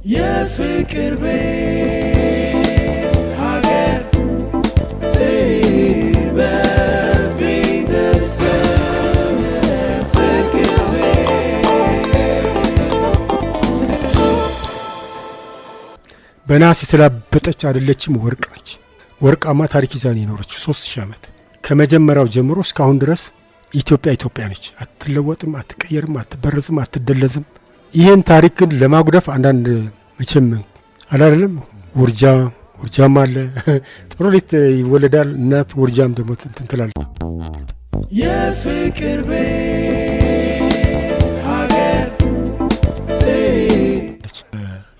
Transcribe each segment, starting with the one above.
يا فكر بيت حاجات تبقى بعيد السنة فكر በናስ የተላበጠች አይደለችም ወርቅ ነች። ወርቃማ ታሪክ ይዛን የኖረች 3000 ዓመት ከመጀመሪያው ጀምሮ እስካሁን ድረስ ኢትዮጵያ ነች። አትለወጥም፣ አትቀየርም፣ አትበረዝም፣ አትደለዝም። ይሄን ታሪክ ግን ለማጉደፍ አንዳንድ መቼም አላለም ውርጃም አለ። ጥሩ ልጅ ይወለዳል፣ እናት ውርጃም ደግሞ ትንትላል። የፍቅር ቤት ሀገር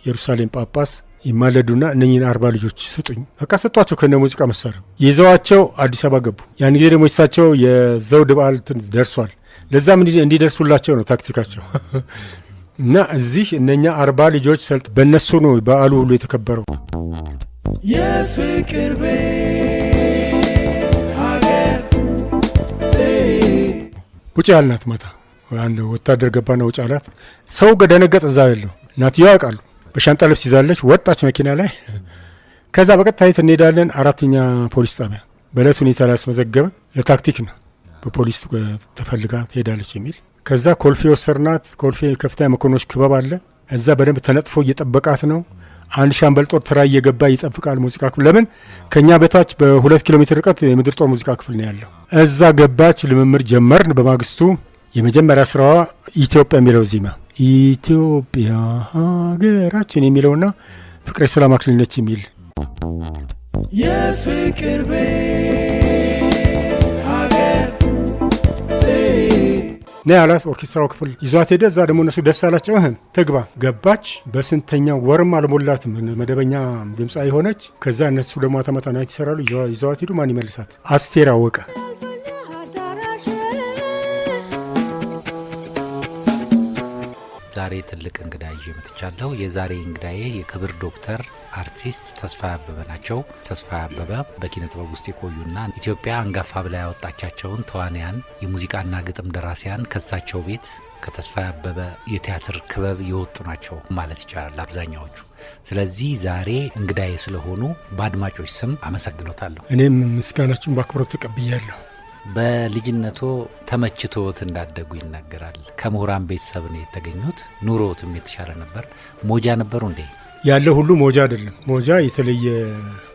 ኢየሩሳሌም ጳጳስ ይማለዱና እነኚህን 40 ልጆች ስጡኝ በቃ ሰጧቸው። ከነ ሙዚቃ መሳሪያ ይዘዋቸው አዲስ አበባ ገቡ። ያን ጊዜ ደግሞ እሳቸው የዘውድ በዓል ደርሷል። ለዛም እንዲደርሱላቸው ነው ታክቲካቸው። እና እዚህ እነኛ 40 ልጆች ሰልጥ በእነሱ ነው በዓሉ ሁሉ የተከበረው። የፍቅር ቤት ሀገር ውጭ ያልናት ማታ አንድ ወታደር ገባና ውጭ አላት። ሰው ገደነገጥ እዛ ያለው እናትየው ያውቃሉ። በሻንጣ ልብስ ይዛለች። ወጣች መኪና ላይ። ከዛ በቀጥታ የት እንሄዳለን? 4ኛ ፖሊስ ጣቢያ። በእለት ሁኔታ ላይ አስመዘገበ። ለታክቲክ ነው በፖሊስ ተፈልጋ ትሄዳለች የሚል። ከዛ ኮልፌ ወሰርናት። ኮልፌ ከፍተኛ መኮንኖች ክበብ አለ። እዛ በደንብ ተነጥፎ እየጠበቃት ነው። አንድ ሻምበል ጦር ተራ እየገባ ይጠብቃል። ሙዚቃ ክፍል ለምን ከኛ በታች በ2 ኪሎ ሜትር ርቀት የምድር ጦር ሙዚቃ ክፍል ነው ያለው። እዛ ገባች። ልምምድ ጀመርን። በማግስቱ የመጀመሪያ ስራዋ ኢትዮጵያ የሚለው ዜማ ኢትዮጵያ ሀገራችን የሚለውና ፍቅሬ ሰላም አክሊል ነች የሚል የፍቅር ቤት ሀገር ነ ያላት ኦርኬስትራው ክፍል ይዟት ሄደ። እዛ ደግሞ እነሱ ደስ አላቸው። ትግባ ገባች። በስንተኛው ወርም አልሞላትም መደበኛ ድምፃዊ ሆነች። ከዛ እነሱ ደግሞ አተመታ ናይት ይሰራሉ። ይዘዋት ሄዱ። ማን ይመልሳት? አስቴር አወቀ። ዛሬ ትልቅ እንግዳ ይዤ መጥቻለሁ። የዛሬ እንግዳዬ የክብር ዶክተር አርቲስት ተስፋዬ አበበ ናቸው። ተስፋዬ አበበ በኪነ ጥበብ ውስጥ የቆዩና ኢትዮጵያ አንጋፋ ብላ ያወጣቻቸውን ተዋንያን፣ የሙዚቃና ግጥም ደራሲያን ከሳቸው ቤት ከተስፋዬ አበበ የቲያትር ክበብ የወጡ ናቸው ማለት ይቻላል አብዛኛዎቹ። ስለዚህ ዛሬ እንግዳዬ ስለሆኑ በአድማጮች ስም አመሰግኖታለሁ። እኔም ምስጋናችሁን በአክብሮት ተቀብያለሁ። በልጅነቶ ተመችቶት እንዳደጉ ይናገራል። ከምሁራን ቤተሰብ ነው የተገኙት። ኑሮትም የተሻለ ነበር። ሞጃ ነበሩ እንዴ? ያለው ሁሉ ሞጃ አይደለም። ሞጃ የተለየ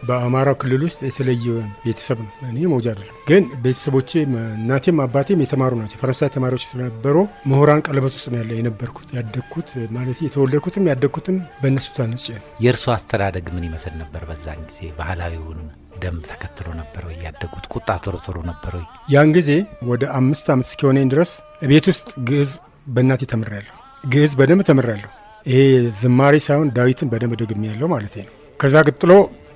በአማራ ክልል ውስጥ የተለየ ቤተሰብ ነው። እኔ ሞጃ አይደለም፣ ግን ቤተሰቦቼ እናቴም አባቴም የተማሩ ናቸው። ፈረንሳይ ተማሪዎች ስለነበሩ ምሁራን ቀለበት ውስጥ ነው የነበርኩት ያደግኩት። ማለት የተወለድኩትም ያደግኩትም በእነሱ ታነጽ ነው። የእርሱ አስተዳደግ ምን ይመስል ነበር? በዛን ጊዜ ባህላዊውን ደንብ ተከትሎ ነበር ወይ ያደጉት? ቁጣ ቶሎ ነበር ወይ? ያን ጊዜ ወደ 5 ዓመት እስኪሆነኝ ድረስ ቤት ውስጥ ግዕዝ በእናቴ ተምሬያለሁ። ግዕዝ በደንብ ተምሬያለሁ። ይሄ ዝማሬ ሳይሆን ዳዊትን በደንብ ደግሜያለሁ ማለት ነው። ከዛ ቀጥሎ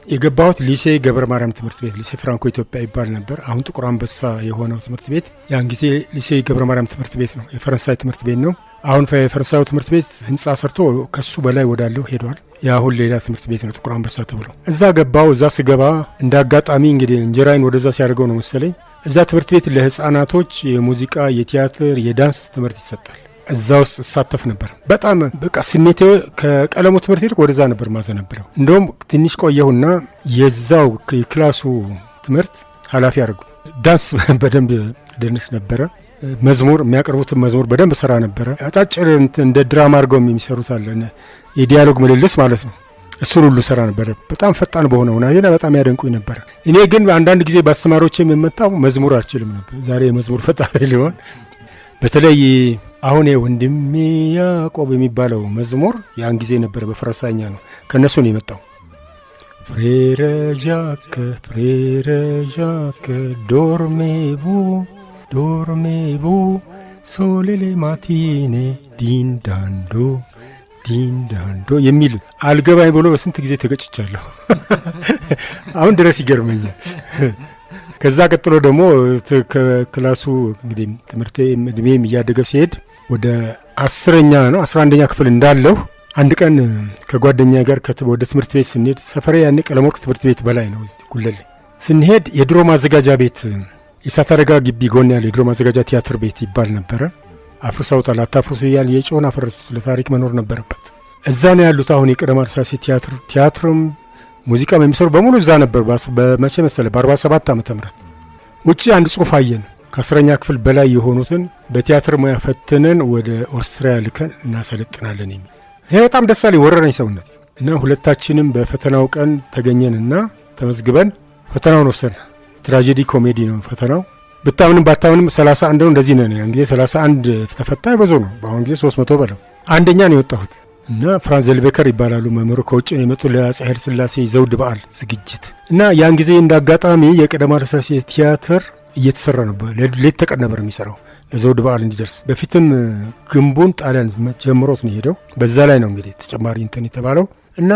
የገባሁት ሊሴ ገብረ ማርያም ትምህርት ቤት፣ ሊሴ ፍራንኮ ኢትዮጵያ ይባል ነበር። አሁን ጥቁር አንበሳ የሆነው ትምህርት ቤት ያን ጊዜ ሊሴ ገብረ ማርያም ትምህርት ቤት ነው። የፈረንሳይ ትምህርት ቤት ነው። አሁን የፈረንሳዩ ትምህርት ቤት ህንጻ ሰርቶ ከሱ በላይ ወዳለው ሄዷል። የአሁን ሌላ ትምህርት ቤት ነው ጥቁር አንበሳ ተብሎ። እዛ ገባው። እዛ ስገባ እንደ አጋጣሚ እንግዲህ እንጀራይን ወደዛ ሲያደርገው ነው መሰለኝ። እዛ ትምህርት ቤት ለህፃናቶች የሙዚቃ፣ የቲያትር፣ የዳንስ ትምህርት ይሰጣል። እዛ ውስጥ እሳተፍ ነበር። በጣም በቃ ስሜቴ ከቀለሙ ትምህርት ይልቅ ወደዛ ነበር ማዘነበረው። እንደውም ትንሽ ቆየሁና የዛው የክላሱ ትምህርት ኃላፊ አድርጉ። ዳንስ በደንብ ደንስ ነበረ። መዝሙር የሚያቀርቡትን መዝሙር በደንብ ሰራ ነበረ። አጫጭር እንደ ድራማ አድርገው የሚሰሩት አለ የዲያሎግ ምልልስ ማለት ነው። እሱን ሁሉ ሰራ ነበረ። በጣም ፈጣን በሆነ ሁኔታ በጣም ያደንቁኝ ነበር። እኔ ግን አንዳንድ ጊዜ በአስተማሪዎች የምመጣው መዝሙር አልችልም ነበር። ዛሬ የመዝሙር ፈጣሪ ሊሆን በተለይ አሁን ወንድሜ ያዕቆብ የሚባለው መዝሙር ያን ጊዜ ነበረ። በፈረንሳይኛ ነው። ከነሱ ነው የመጣው። ፍሬረ ዣክ ዶርሜቡ ሶሌሌ ማቲኔ ዲንዳንዶ የሚል አልገባኝ ብሎ በስንት ጊዜ ተገጭቻለሁ። አሁን ድረስ ይገርመኛል። ከዛ ቀጥሎ ደግሞ ከክላሱ እንግዲህ ትምህርቴ እድሜም እያደገ ሲሄድ ወደ 11ኛ ክፍል እንዳለሁ አንድ ቀን ከጓደኛ ጋር ወደ ትምህርት ቤት ስንሄድ፣ ሰፈሬ ያኔ ቀለመወርቅ ትምህርት ቤት በላይ ነው ጉለሌ ስንሄድ፣ የድሮ ማዘጋጃ ቤት የእሳት አደጋ ግቢ ጎን ያለ የድሮ ማዘጋጃ ቲያትር ቤት ይባል ነበረ። አፍርሰውታል። አታፍርሱ እያል የጮን አፈረሱት። ለታሪክ መኖር ነበረበት። እዛ ነው ያሉት። አሁን የቀዳማዊ ኃይለ ሥላሴ ቲያትርም ሙዚቃም የሚሰሩ በሙሉ እዛ ነበር። በመቼ መሰለ በ47 ዓመተ ምህረት ውጪ አንድ ጽሑፍ አየን። ከ10ኛ ክፍል በላይ የሆኑትን በቲያትር ሙያ ፈትነን ወደ ኦስትሪያ ልከን እናሰለጥናለን የሚል ይሄ በጣም ደስ አለኝ፣ ወረረኝ ሰውነት እና ሁለታችንም በፈተናው ቀን ተገኘንና ተመዝግበን ፈተናውን ወሰን። ትራጀዲ ኮሜዲ ነው ፈተናው። ብታምንም ባታምንም 31 ነው እንደዚህ ነን። ያን ጊዜ 31 ተፈታኝ ብዙ ነው። በአሁን ጊዜ 300 በለው። አንደኛ ነው የወጣሁት እና ፍራንስ ዘልቤከር ይባላሉ መምህሩ፣ ከውጭ ነው የመጡ ለአፄ ኃይለ ሥላሴ ዘውድ በዓል ዝግጅት እና ያን ጊዜ እንዳጋጣሚ የቀዳማዊ ኃይለ ሥላሴ ቲያትር እየተሰራ ነበር። ሌት ተቀን ነበር የሚሰራው ለዘውድ በዓል እንዲደርስ። በፊትም ግንቡን ጣሊያን ጀምሮት ነው ሄደው። በዛ ላይ ነው እንግዲህ ተጨማሪ እንትን የተባለው እና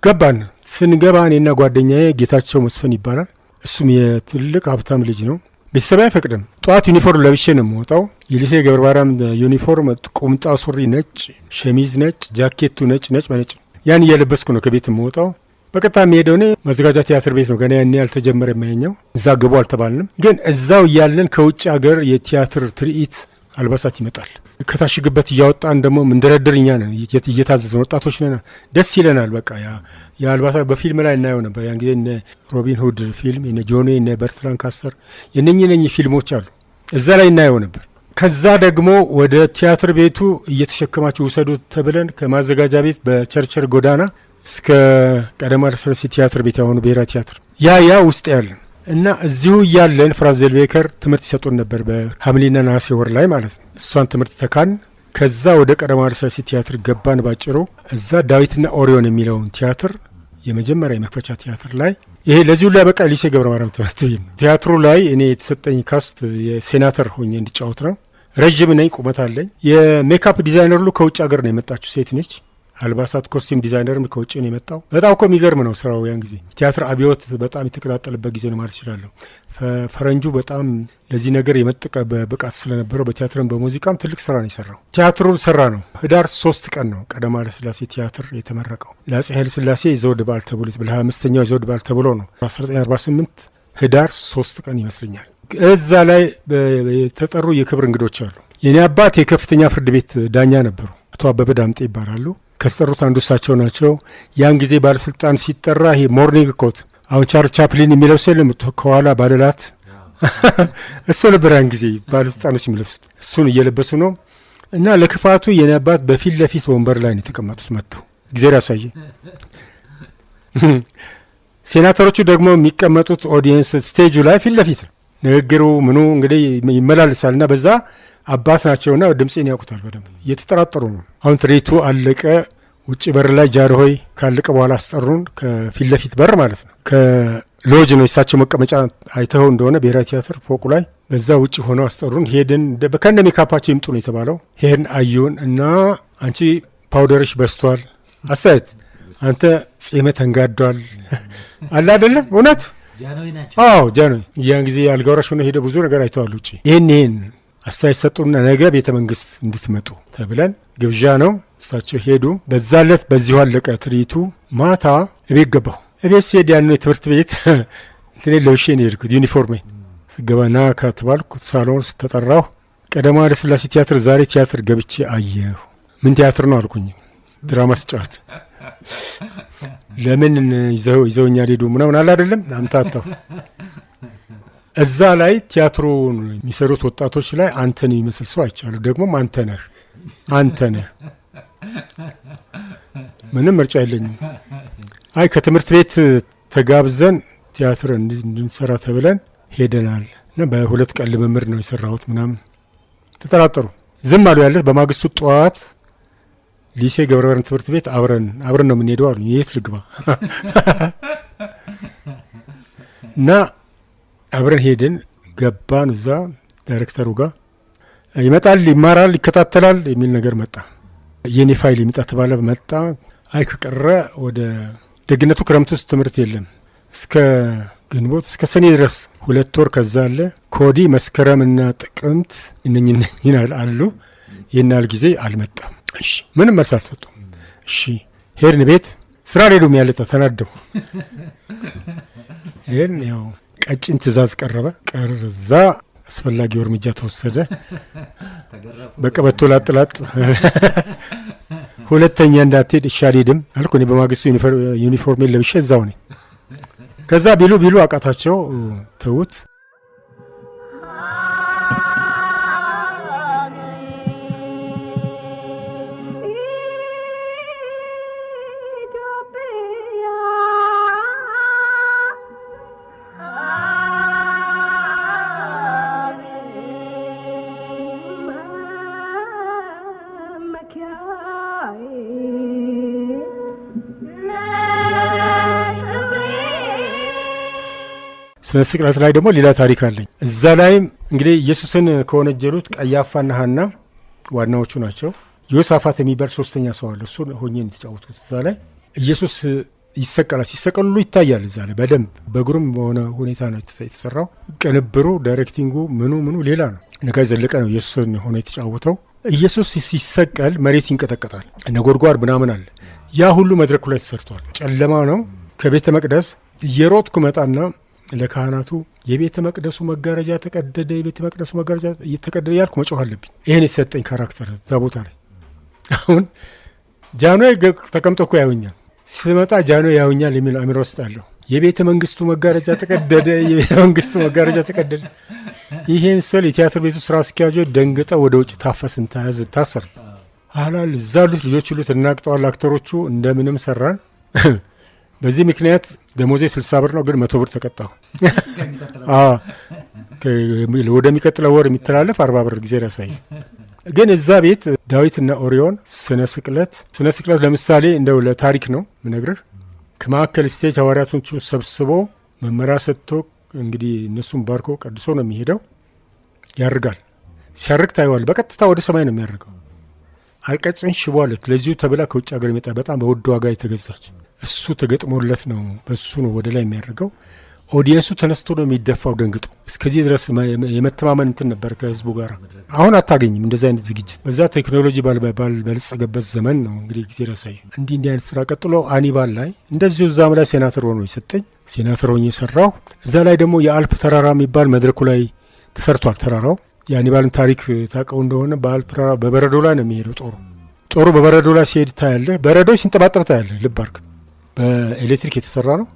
ገባን። ስንገባ እኔና ጓደኛዬ ጌታቸው መስፍን ይባላል። እሱም የትልቅ ሀብታም ልጅ ነው። ቤተሰብ አይፈቅድም። ጠዋት ዩኒፎርም ለብሼ ነው የምወጣው። የሊሴ ገብረ ማርያም ዩኒፎርም፣ ቁምጣ ሱሪ ነጭ፣ ሸሚዝ ነጭ፣ ጃኬቱ ነጭ በነጭ ያን እየለበስኩ ነው ከቤት የምወጣው። በቀጥታ የሚሄደው እኔ ማዘጋጃ ቲያትር ቤት ነው። ገና ያኔ ያልተጀመረ የማየኛው እዛ ግቡ አልተባልንም። ግን እዛው እያለን ከውጭ ሀገር የቲያትር ትርኢት አልባሳት ይመጣል። ከታሽግበት እያወጣን ደግሞ ምንደረድር እኛ ነን፣ እየታዘዝን ወጣቶች ነን። ደስ ይለናል። በቃ የአልባሳት በፊልም ላይ እናየው ነበር ያን ጊዜ እነ ሮቢን ሁድ ፊልም፣ እነ ጆኔ፣ እነ በርትራን ካስተር የነኚህ ፊልሞች አሉ። እዛ ላይ እናየው ነበር። ከዛ ደግሞ ወደ ቲያትር ቤቱ እየተሸከማችሁ ውሰዱት ተብለን ከማዘጋጃ ቤት በቸርቸር ጎዳና እስከ ቀዳማዊ ኃይለ ሥላሴ ቲያትር ቤት ያሆኑ ብሔራዊ ቲያትር ያ ውስጥ ያለን እና እዚሁ እያለን ፍራንስ ዘልቤከር ትምህርት ይሰጡን ነበር በሐምሌና ነሐሴ ወር ላይ ማለት ነው። እሷን ትምህርት ተካን። ከዛ ወደ ቀዳማዊ ኃይለ ሥላሴ ቲያትር ገባን። ባጭሩ እዛ ዳዊትና ኦሪዮን የሚለውን ቲያትር የመጀመሪያ የመክፈቻ ቲያትር ላይ ይሄ ለዚሁ ላይ በቃ ሊሴ ገብረ ማርያም ትምህርት ቤት ቲያትሩ ላይ እኔ የተሰጠኝ ካስት የሴናተር ሆኜ እንዲጫወት ነው። ረዥም ነኝ፣ ቁመት አለኝ። የሜካፕ ዲዛይነር ሁሉ ከውጭ ሀገር ነው የመጣችው፣ ሴት ነች። አልባሳት ኮስቲም ዲዛይነርም ከውጭ ነው የመጣው። በጣም እኮ የሚገርም ነው ስራው። ያን ጊዜ ቲያትር አብዮት በጣም የተቀጣጠለበት ጊዜ ነው ማለት ይችላለሁ። ፈረንጁ በጣም ለዚህ ነገር የመጠቀ ብቃት ስለነበረው በቲያትርም በሙዚቃም ትልቅ ስራ ነው የሰራው። ቲያትሩን ሰራ ነው። ህዳር 3 ቀን ነው ቀዳማዊ ኃይለ ሥላሴ ቲያትር የተመረቀው። ለአፄ ኃይለ ሥላሴ የዘውድ በዓል ተብሎ ለ25ኛው የዘውድ በዓል ተብሎ ነው 1948 ህዳር 3 ቀን ይመስለኛል። እዛ ላይ የተጠሩ የክብር እንግዶች አሉ። የኔ አባት የከፍተኛ ፍርድ ቤት ዳኛ ነበሩ። አቶ አበበ ዳምጤ ይባላሉ። ከተጠሩት አንዱ እሳቸው ናቸው። ያን ጊዜ ባለስልጣን ሲጠራ ይሄ ሞርኒንግ ኮት አሁን ቻርሊ ቻፕሊን የሚለብሰው የለም ከኋላ ባለላት እሱ ነበር ያን ጊዜ ባለስልጣኖች የሚለብሱት። እሱን እየለበሱ ነው እና ለክፋቱ የኔ አባት በፊት ለፊት ወንበር ላይ ነው የተቀመጡት። መጥተው እግዚአብሔር ያሳየ። ሴናተሮቹ ደግሞ የሚቀመጡት ኦዲየንስ ስቴጁ ላይ ፊት ለፊት ነው። ንግግሩ ምኑ እንግዲህ ይመላልሳል እና በዛ አባት ናቸውና ድምፄን ያውቁታል በደንብ እየተጠራጠሩ ነው። አሁን ትርኢቱ አለቀ። ውጭ በር ላይ ጃርሆይ ካለቀ በኋላ አስጠሩን። ከፊት ለፊት በር ማለት ነው። ከሎጅ ነው የሳቸው መቀመጫ አይተኸው እንደሆነ ብሔራዊ ቲያትር ፎቁ ላይ በዛ ውጭ ሆነው አስጠሩን። ሄድን። ከነ ሜካፓቸው ይምጡ ነው የተባለው። ሄድን፣ አዩን እና አንቺ ፓውደርሽ በስቷል፣ አስተያየት አንተ ጺመ ተንጋዷል አለ አይደለም። እውነት አዎ ጃንሆይ ያን ጊዜ አልጋ ወራሽ ሆነው ሄደ ብዙ ነገር አይተዋል ውጭ። ይህን አስተያየት ሰጡና ነገ ቤተ መንግስት እንድትመጡ ተብለን ግብዣ ነው። እሳቸው ሄዱ። በዛ ዕለት በዚሁ አለቀ ትርኢቱ። ማታ እቤት ገባሁ። እቤት ሲሄድ ያን ትምህርት ቤት እንትኔ ለብሼ ነው የሄድኩት ዩኒፎርሜ። ስገባ ና ከተባልኩ ሳሎን ተጠራሁ። ቀዳማዊ ኃይለ ሥላሴ ቲያትር ዛሬ ቲያትር ገብቼ አየሁ። ምን ቲያትር ነው አልኩኝ። ድራማ ስጫወት። ለምን ይዘውኛል ሄዱ ምናምን አለ አይደለም አምታታሁ። እዛ ላይ ቲያትሩን የሚሰሩት ወጣቶች ላይ አንተን የሚመስል ሰው አይቻለሁ። ደግሞም አንተ ነህ። ምንም ምርጫ የለኝም። አይ ከትምህርት ቤት ተጋብዘን ቲያትር እንድንሰራ ተብለን ሄደናል እና በ2 ቀን ልምምድ ነው የሰራሁት ምናምን። ተጠራጠሩ። ዝም አሉ ያለት። በማግስቱ ጠዋት ሊሴ ገብረ ማርያም ትምህርት ቤት አብረን ነው የምንሄደው አሉ። የት ልግባ እና አብረን ሄድን። ገባን። እዛ ዳይሬክተሩ ጋር ይመጣል፣ ይማራል፣ ይከታተላል የሚል ነገር መጣ። የኔ ፋይል ይምጣ ተባለ። መጣ። አይ ከቀረ ወደ ደግነቱ ክረምት ውስጥ ትምህርት የለም እስከ ግንቦት እስከ ሰኔ ድረስ 2 ወር ከዛ አለ። ኮዲ መስከረምና ጥቅምት እነኝን አሉ። ይህን ያህል ጊዜ አልመጣም። እሺ ምንም መልስ አልሰጡም። እሺ ሄድን ቤት። ስራ ሌሉም ያለጠ ተናደው ይህን ያው ቀጭን ትእዛዝ ቀረበ። ቀርዛ አስፈላጊው እርምጃ ተወሰደ። በቀበቶ ላጥላጥ ሁለተኛ እንዳትሄድ እሺ አልሄድም አልኩ። እኔ በማግስቱ ዩኒፎርሜን ለብሼ እዛው ነኝ። ከዛ ቢሉ አቃታቸው፣ ተውት። ስነ ስቅለት ላይ ደግሞ ሌላ ታሪክ አለኝ። እዛ ላይም እንግዲህ ኢየሱስን ከወነጀሉት ቀያፋና ሐና ዋናዎቹ ናቸው። ዮሳፋት የሚባል ሶስተኛ ሰው አለ። እሱን ሆኜ የተጫወቱት እዛ ላይ ኢየሱስ ይሰቀላል። ሲሰቀሉ ይታያል እዛ ላይ በደንብ በግሩም በሆነ ሁኔታ ነው የተሰራው። ቅንብሩ፣ ዳይሬክቲንጉ ምኑ ሌላ ነው። ነጋይ ዘለቀ ነው ኢየሱስን ሆኖ የተጫወተው። ኢየሱስ ሲሰቀል መሬት ይንቀጠቀጣል፣ ነጎድጓድ ምናምን አለ። ያ ሁሉ መድረኩ ላይ ተሰርቷል። ጨለማ ነው። ከቤተ መቅደስ እየሮጥኩ መጣና ለካህናቱ የቤተ መቅደሱ መጋረጃ ተቀደደ፣ የቤተ መቅደሱ መጋረጃ እየተቀደደ ያልኩ መጮህ አለብኝ። ይሄን የተሰጠኝ ካራክተር እዛ ቦታ ላይ። አሁን ጃኖ ተቀምጦ እኮ ያዩኛል፣ ስመጣ ጃኖ ያዩኛል የሚል አእምሮ ውስጥ አለሁ። የቤተ መንግስቱ መጋረጃ ተቀደደ፣ የቤተ መንግስቱ መጋረጃ ተቀደደ። ይሄን ስል የቲያትር ቤቱ ስራ አስኪያጆች ደንግጠው ወደ ውጭ ታፈስን፣ ተያዝ፣ ታሰር አላል። እዛ ያሉት ልጆች ሁሉ ተናግጠዋል። አክተሮቹ እንደምንም ሰራን። በዚህ ምክንያት ደሞዜ 60 ብር ነው፣ ግን 100 ብር ተቀጣሁ። ወደሚቀጥለው ወር የሚተላለፍ 40 ብር ጊዜ ያሳይ። ግን እዛ ቤት ዳዊትና ኦሪዮን ስነ ስቅለት ለምሳሌ እንደው ለታሪክ ነው ምነግርህ። ከማዕከል ስቴጅ ሐዋርያቶቹ ሰብስቦ መመሪያ ሰጥቶ እንግዲህ እነሱን ባርኮ ቀድሶ ነው የሚሄደው። ያርጋል። ሲያርግ ታየዋል። በቀጥታ ወደ ሰማይ ነው የሚያርገው። አልቀጭን ሽቦ አለች። ለዚሁ ተብላ ከውጭ ሀገር የመጣ በጣም በውድ ዋጋ የተገዛች እሱ ተገጥሞለት ነው። በሱ ነው ወደ ላይ የሚያደርገው። ኦዲየንሱ ተነስቶ ነው የሚደፋው ደንግጦ። እስከዚህ ድረስ የመተማመን እንትን ነበር ከህዝቡ ጋር። አሁን አታገኝም እንደዚህ አይነት ዝግጅት። በዛ ቴክኖሎጂ ባልበለጸገበት ዘመን ነው እንግዲህ ጊዜ ያሳዩ እንዲህ አይነት ስራ። ቀጥሎ አኒባል ላይ እንደዚሁ እዛም ላይ ሴናተር ሆኖ የሰጠኝ ሴናተር ሆኜ የሰራው። እዛ ላይ ደግሞ የአልፕ ተራራ የሚባል መድረኩ ላይ ተሰርቷል። ተራራው የአኒባልን ታሪክ ታውቀው እንደሆነ በአልፕ ተራራ በበረዶ ላይ ነው የሚሄደው። ጦሩ በበረዶ ላይ ሲሄድ ታያለህ። በረዶ ሲንጠባጠብ ታያለህ። ልብ አድርግ። በኤሌክትሪክ የተሰራ ነው።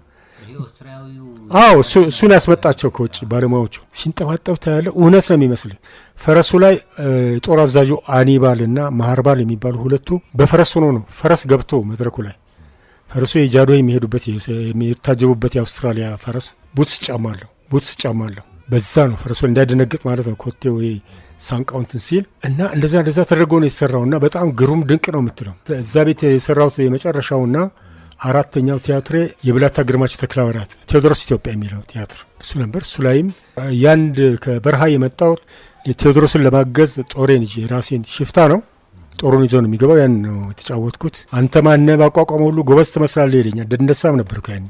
አዎ እሱን ያስመጣቸው ከውጭ ባለሙያዎቹ። ሲንጠባጠብ ታያለህ። እውነት ነው የሚመስል። ፈረሱ ላይ ጦር አዛዡ አኒባል እና ማሃርባል የሚባሉ ሁለቱ በፈረስ ሆኖ ነው። ፈረስ ገብቶ መድረኩ ላይ ፈረሱ የጃዶ የሚሄዱበት የሚታጀቡበት የአውስትራሊያ ፈረስ ቡትስ ጫማ አለው። በዛ ነው ፈረሱ እንዳይደነግጥ ማለት ነው። ኮቴው ሳንቃውንትን ሲል እና እንደዛ ተደርጎ ነው የተሰራው እና በጣም ግሩም ድንቅ ነው የምትለው። እዛ ቤት የሰራሁት የመጨረሻውና አራተኛው ቲያትሬ የብላታ ግርማቸው ተክለሐዋርያት ቴዎድሮስ ኢትዮጵያ የሚለው ቲያትር እሱ ነበር። እሱ ላይም ያንድ ከበረሃ የመጣው ቴዎድሮስን ለማገዝ ጦሬን ይዤ ራሴን ሽፍታ ነው ጦሩን ይዘው ነው የሚገባው። ያን ነው የተጫወትኩት። አንተ ማነህ ባቋቋመ ሁሉ ጎበዝ ትመስላለህ ይለኛል። ደንደሳም ነበርኩ ያኔ።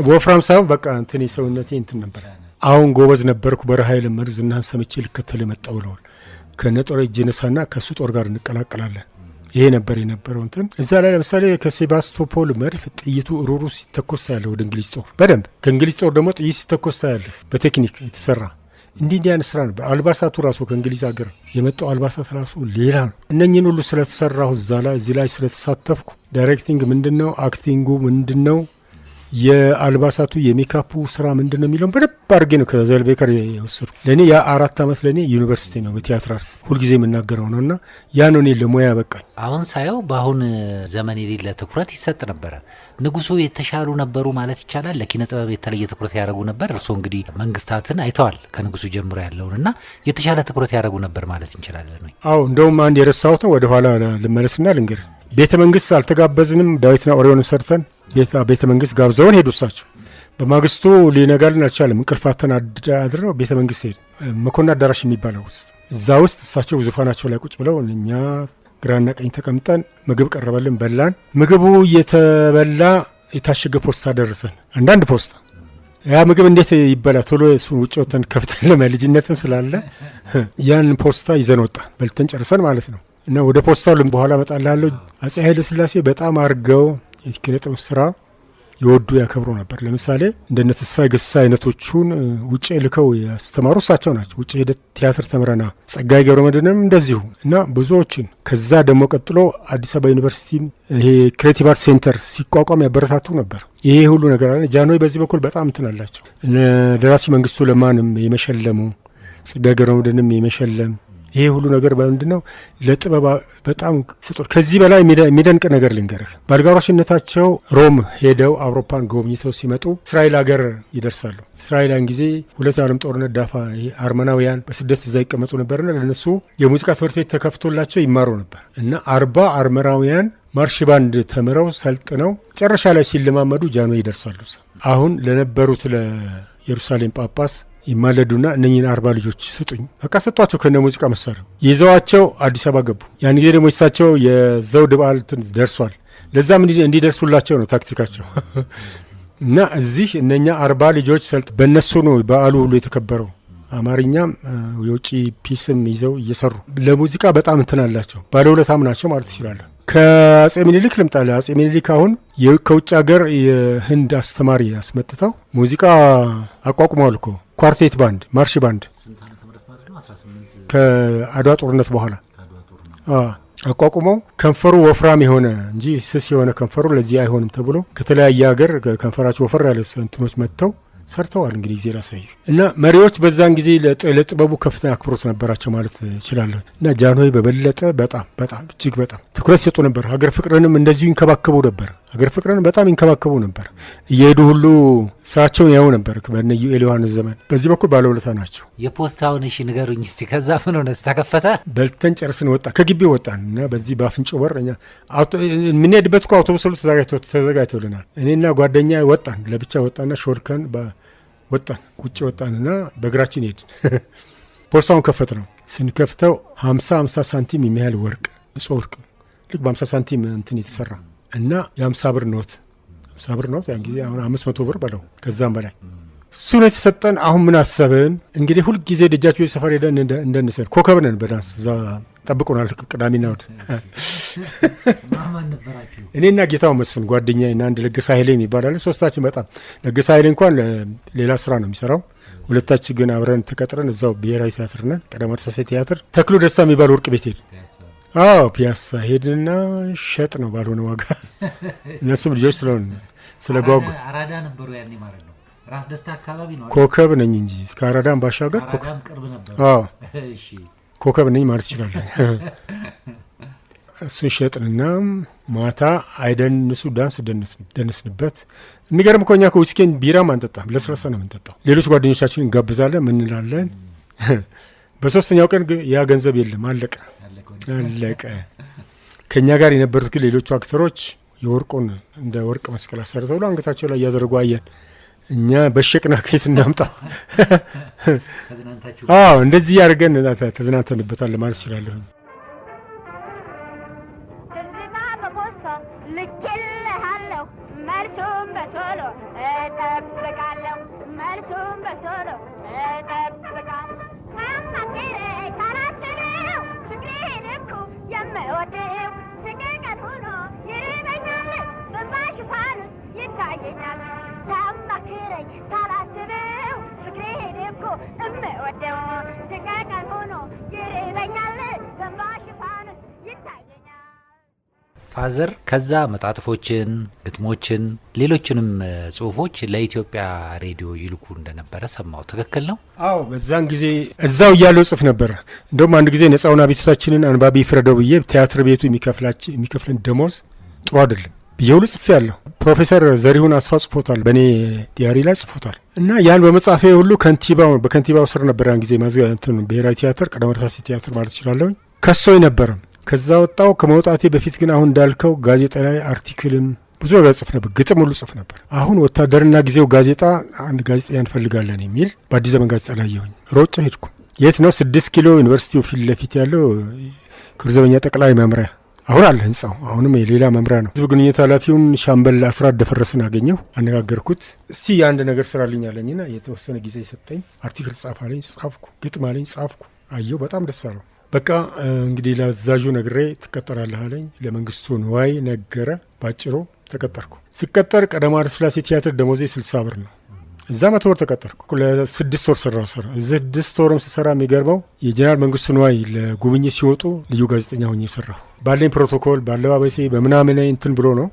ወፍራም ሳይሆን በቃ እንትን ሰውነቴ እንትን ነበር። አሁን ጎበዝ ነበርኩ። በረሃ የለመድ ዝናህን ሰምቼ ልከተል መጣ ብለዋል። ከነጦር እጅ ነሳና ከእሱ ጦር ጋር እንቀላቀላለን። ይሄ ነበር የነበረው እንትን። እዛ ላይ ለምሳሌ ከሴባስቶፖል መድፍ ጥይቱ ሩሩ ሲተኮስ ታያለህ ወደ እንግሊዝ ጦር በደንብ። ከእንግሊዝ ጦር ደግሞ ጥይት ሲተኮስ ታያለህ። በቴክኒክ የተሰራ እንዲህ አይነት ስራ ነበር። አልባሳቱ ራሱ ከእንግሊዝ ሀገር የመጣው አልባሳት ራሱ ሌላ ነው። እነኝን ሁሉ ስለተሰራሁ እዛ ላይ እዚህ ላይ ስለተሳተፍኩ ዳይሬክቲንግ ምንድን ነው፣ አክቲንጉ ምንድን ነው፣ የአልባሳቱ የሜካፑ ስራ ምንድን ነው የሚለውን በደንብ አድርጌ ነው ከዘልቤከር የወሰዱ። ለእኔ ያ 4 ዓመት ለእኔ ዩኒቨርሲቲ ነው በቲያትር አርት ሁልጊዜ የምናገረው ነው እና ያ ነው እኔ ለሙያ ያበቃኝ። አሁን ሳየው በአሁን ዘመን የሌለ ትኩረት ይሰጥ ነበረ። ንጉሱ የተሻሉ ነበሩ ማለት ይቻላል። ለኪነ ጥበብ የተለየ ትኩረት ያደረጉ ነበር። እርስዎ እንግዲህ መንግስታትን አይተዋል ከንጉሱ ጀምሮ ያለውን እና የተሻለ ትኩረት ያደረጉ ነበር ማለት እንችላለን ወይ? አዎ እንደውም አንድ የረሳሁት ነው። ወደኋላ ልመለስና ልንገር። ቤተ መንግስት አልተጋበዝንም። ዳዊትና ኦሪዮንን ሰርተን ቤተ መንግስት ጋብዘውን ሄዱ እሳቸው። በማግስቱ ሊነጋልን አልቻለም። እንቅልፋተን አድረው ቤተ መንግስት ሄዱ። መኮንን አዳራሽ የሚባለው ውስጥ እዛ ውስጥ እሳቸው ዙፋናቸው ላይ ቁጭ ብለው እኛ ግራና ቀኝ ተቀምጠን ምግብ ቀረበልን፣ በላን። ምግቡ እየተበላ የታሸገ ፖስታ ደረሰን። አንዳንድ ፖስታ ያ ምግብ እንዴት ይበላ ቶሎ እሱን ውጭ ወተን ከፍተን ልጅነትም ስላለ ያን ፖስታ ይዘን ወጣን። በልተን ጨርሰን ማለት ነው። እና ወደ ፖስታው በኋላ እመጣልሃለሁ። አፄ ኃይለ ሥላሴ በጣም አድርገው የኪነ ጥበብ ስራ ይወዱ ያከብሩ ነበር። ለምሳሌ እንደነ ተስፋዬ ገሰሰ አይነቶቹን ውጭ ልከው ያስተማሩ እሳቸው ናቸው። ውጭ ሄደ ቲያትር ተምረና ጸጋዬ ገብረመድህንም እንደዚሁ እና ብዙዎችን ከዛ ደግሞ ቀጥሎ አዲስ አበባ ዩኒቨርሲቲ ይሄ ክሬቲቭ አርት ሴንተር ሲቋቋም ያበረታቱ ነበር። ይሄ ሁሉ ነገር አለ። ጃንሆይ በዚህ በኩል በጣም እንትን አላቸው። ደራሲ መንግስቱ ለማንም የመሸለሙ ጸጋዬ ገብረመድህንም የመሸለም ይሄ ሁሉ ነገር በምንድነው ለጥበብ በጣም ስጦር። ከዚህ በላይ የሚደንቅ ነገር ልንገርህ። ባልጋራሽነታቸው ሮም ሄደው አውሮፓን ጎብኝተው ሲመጡ እስራኤል ሀገር ይደርሳሉ። እስራኤላን ጊዜ ሁለተኛው ዓለም ጦርነት ዳፋ አርመናውያን በስደት እዛ ይቀመጡ ነበርና ለነሱ የሙዚቃ ትምህርት ቤት ተከፍቶላቸው ይማሩ ነበር እና 40 አርመናውያን ማርሽ ባንድ ተምረው ሰልጥነው መጨረሻ ላይ ሲለማመዱ ጃንሆይ ይደርሳሉ። አሁን ለነበሩት ለኢየሩሳሌም ጳጳስ ይማለዱና እነኝን 40 ልጆች ስጡኝ፣ በቃ ሰጧቸው። ከነ ሙዚቃ መሳሪያ ይዘዋቸው አዲስ አበባ ገቡ። ያን ጊዜ ደግሞ እሳቸው የዘውድ በዓል ደርሷል። ለዛም እንዲደርሱላቸው ነው ታክቲካቸው። እና እዚህ እነኛ 40 ልጆች በእነሱ ነው በዓሉ ሁሉ የተከበረው። አማርኛም የውጭ ፒስም ይዘው እየሰሩ ለሙዚቃ በጣም እንትን አላቸው። ባለውለታም ናቸው ማለት ይችላለን። ከአጼ ሚኒሊክ ልምጣ። አጼ ሚኒሊክ አሁን ከውጭ ሀገር የህንድ አስተማሪ አስመጥተው ሙዚቃ አቋቁመዋል እኮ ኳርቴት ባንድ፣ ማርሽ ባንድ ከአድዋ ጦርነት በኋላ አቋቁመው ከንፈሩ ወፍራም የሆነ እንጂ ስስ የሆነ ከንፈሩ ለዚህ አይሆንም ተብሎ ከተለያየ ሀገር ከንፈራቸው ወፈር ያለ እንትኖች መጥተው ሰርተዋል። እንግዲህ ጊዜ ላሳዩ እና መሪዎች በዛን ጊዜ ለጥበቡ ከፍተኛ አክብሮት ነበራቸው ማለት ይችላል። እና ጃንሆይ በበለጠ በጣም እጅግ በጣም ትኩረት ይሰጡ ነበር። ሀገር ፍቅርንም እንደዚሁ ይንከባከቡ ነበር። ሀገር ፍቅርን በጣም ይንከባከቡ ነበር። እየሄዱ ሁሉ ስራቸውን ያዩ ነበር። በነ ዩኤል ዮሐንስ ዘመን በዚህ በኩል ባለውለታ ናቸው። የፖስታውን እሺ ንገሩኝ እስቲ። ከዛ ምን ሆነ? ተከፈተ፣ በልተን ጨርስን ከግቢ ወጣን እና በዚህ በአፍንጮ በር የምንሄድበት እኮ አውቶቡስ ሁሉ ተዘጋጅቶልናል። እኔና ጓደኛ ወጣን፣ ለብቻ ወጣና ሾልከን ወጣን፣ ውጭ ወጣንና በእግራችን ሄድን። ፖስታውን ከፈት ነው። ስንከፍተው 50 ሳንቲም የሚያህል ወርቅ፣ ንጹህ ወርቅ ልክ በ50 ሳንቲም እንትን የተሰራ እና የ50 ብር ኖት 50 ብር ኖት ያን ጊዜ አሁን 500 ብር በለው ከዛም በላይ እሱ ነው የተሰጠን። አሁን ምን አሰብን እንግዲህ ሁልጊዜ ደጃችሁ ሰፈር ሄደን እንደንሰል ኮከብ ነን በዳንስ እዛ ጠብቁናል። ቅዳሜና እሑድ እኔና ጌታው መስፍን ጓደኛዬና አንድ ለገሰ ኃይሌ ይባላል። ሶስታችን በጣም ለገሰ ኃይሌ እንኳን ሌላ ስራ ነው የሚሰራው። ሁለታችን ግን አብረን ተቀጥረን እዛው ብሔራዊ ቲያትር ነን፣ ቀዳማዊ ተሳሳይ ቲያትር ተክሉ ደስታ የሚባል ወርቅ ቤት ሄድን። ፒያሳ ሄድንና ሸጥ ነው ባልሆነ ዋጋ። እነሱም ልጆች ስለጓጉ አራዳ ነበሩ ያኔ ማለት ነው። ራስ ደስታ አካባቢ ነው። ኮከብ ነኝ እንጂ ከአራዳም ባሻገር ኮከብ ቅርብ ነበር። እሺ ኮከብ ነኝ ማለት ይችላል። እሱን ሸጥንና ማታ አይደንሱ ዳንስ ደነስንበት። የሚገርም እኮ እኛ ከውስኪን ቢራም አንጠጣም፣ ለስላሳ ነው የምንጠጣው። ሌሎች ጓደኞቻችን እንጋብዛለን፣ ምን እንላለን። በሶስተኛው ቀን ያ ገንዘብ የለም፣ አለቀ። ከእኛ ጋር የነበሩት ግን ሌሎቹ አክተሮች የወርቁን እንደ ወርቅ መስቀል አሰርተው አንገታቸው ላይ እያደረጉ አየን። እኛ በሸቅና ከየት እናምጣ? እንደዚህ ያደርገን ተዝናንተንበታል ማለት እችላለሁ። ትዝታ በፖስታ ልኬልሃለሁ፣ መልሱን በቶሎ እጠብቃለሁ፣ መልሱን በቶሎ እጠብቃለሁ። ሳማክረኝ ሳላስበው ፍቅሬን እኮ የምወደው ስቅቀት ሆኖ ይርበኛል፣ በእንባ ሽፋን ውስጥ ይታየኛል። ሳማክረኝ ሳላስበው ፍቅሬን እኮ የምወደው ስቅቀት ሆኖ ይርበኛል፣ በእንባ ሽፋን ውስጥ ይታየኛል። ፋዘር ከዛ መጣጥፎችን፣ ግጥሞችን፣ ሌሎችንም ጽሁፎች ለኢትዮጵያ ሬዲዮ ይልኩ እንደነበረ ሰማው። ትክክል ነው? አዎ፣ በዛን ጊዜ እዛው እያለው ጽፍ ነበር። እንደውም አንድ ጊዜ ነጻውን አቤቱታችንን አንባቢ ፍረደው ብዬ ቲያትር ቤቱ የሚከፍለን ደሞዝ ጥሩ አይደለም ብዬ ሁሉ ጽፌ ያለሁ። ፕሮፌሰር ዘሪሁን አስፋ ጽፎታል፣ በእኔ ዲያሪ ላይ ጽፎታል። እና ያን በመጻፌ ሁሉ በከንቲባው ስር ነበር ያን ጊዜ ብሔራዊ ቲያትር ቀዳማዊ ተሳሳይ ቲያትር ማለት እችላለሁ ከሶኝ ነበርም። ከዛ ወጣው። ከመውጣቴ በፊት ግን አሁን እንዳልከው ጋዜጣ ላይ አርቲክልም ብዙ ነገር ጽፍ ነበር፣ ግጥም ሁሉ ጽፍ ነበር። አሁን ወታደርና ጊዜው ጋዜጣ አንድ ጋዜጣ እንፈልጋለን የሚል በአዲስ ዘመን ጋዜጣ ላይ ያየሁኝ። ሮጬ ሄድኩ። የት ነው? 6 ኪሎ ዩኒቨርሲቲው ፊት ለፊት ያለው ክብር ዘበኛ ጠቅላይ መምሪያ አሁን አለ ህንጻው። አሁንም የሌላ መምሪያ ነው። ህዝብ ግንኙነት ኃላፊውን ሻምበል አስራት ደፈረስን አገኘው፣ አነጋገርኩት። እስቲ የአንድ ነገር ስራልኝ አለኝና የተወሰነ ጊዜ ሰጠኝ። አርቲክል ጻፍ አለኝ፣ ጻፍኩ። ግጥም አለኝ፣ ጻፍኩ። አየው፣ በጣም ደስ አለው። በቃ እንግዲህ ለአዛዡ ነግሬ ትቀጠራለህ አለኝ። ለመንግስቱ ንዋይ ነገረ። ባጭሩ ተቀጠርኩ። ሲቀጠር ቀዳማዊ ኃይለ ሥላሴ ቲያትር ደሞዜ 60 ብር ነው። እዛ 100 ብር ተቀጠርኩ። ለ6 ወር ሰራው። 6 ወርም ስሰራ የሚገርመው የጀነራል መንግስቱ ንዋይ ለጉብኝት ሲወጡ ልዩ ጋዜጠኛ ሆኜ ሰራሁ። ባለኝ ፕሮቶኮል ባለባበሴ በምናምን እንትን ብሎ ነው።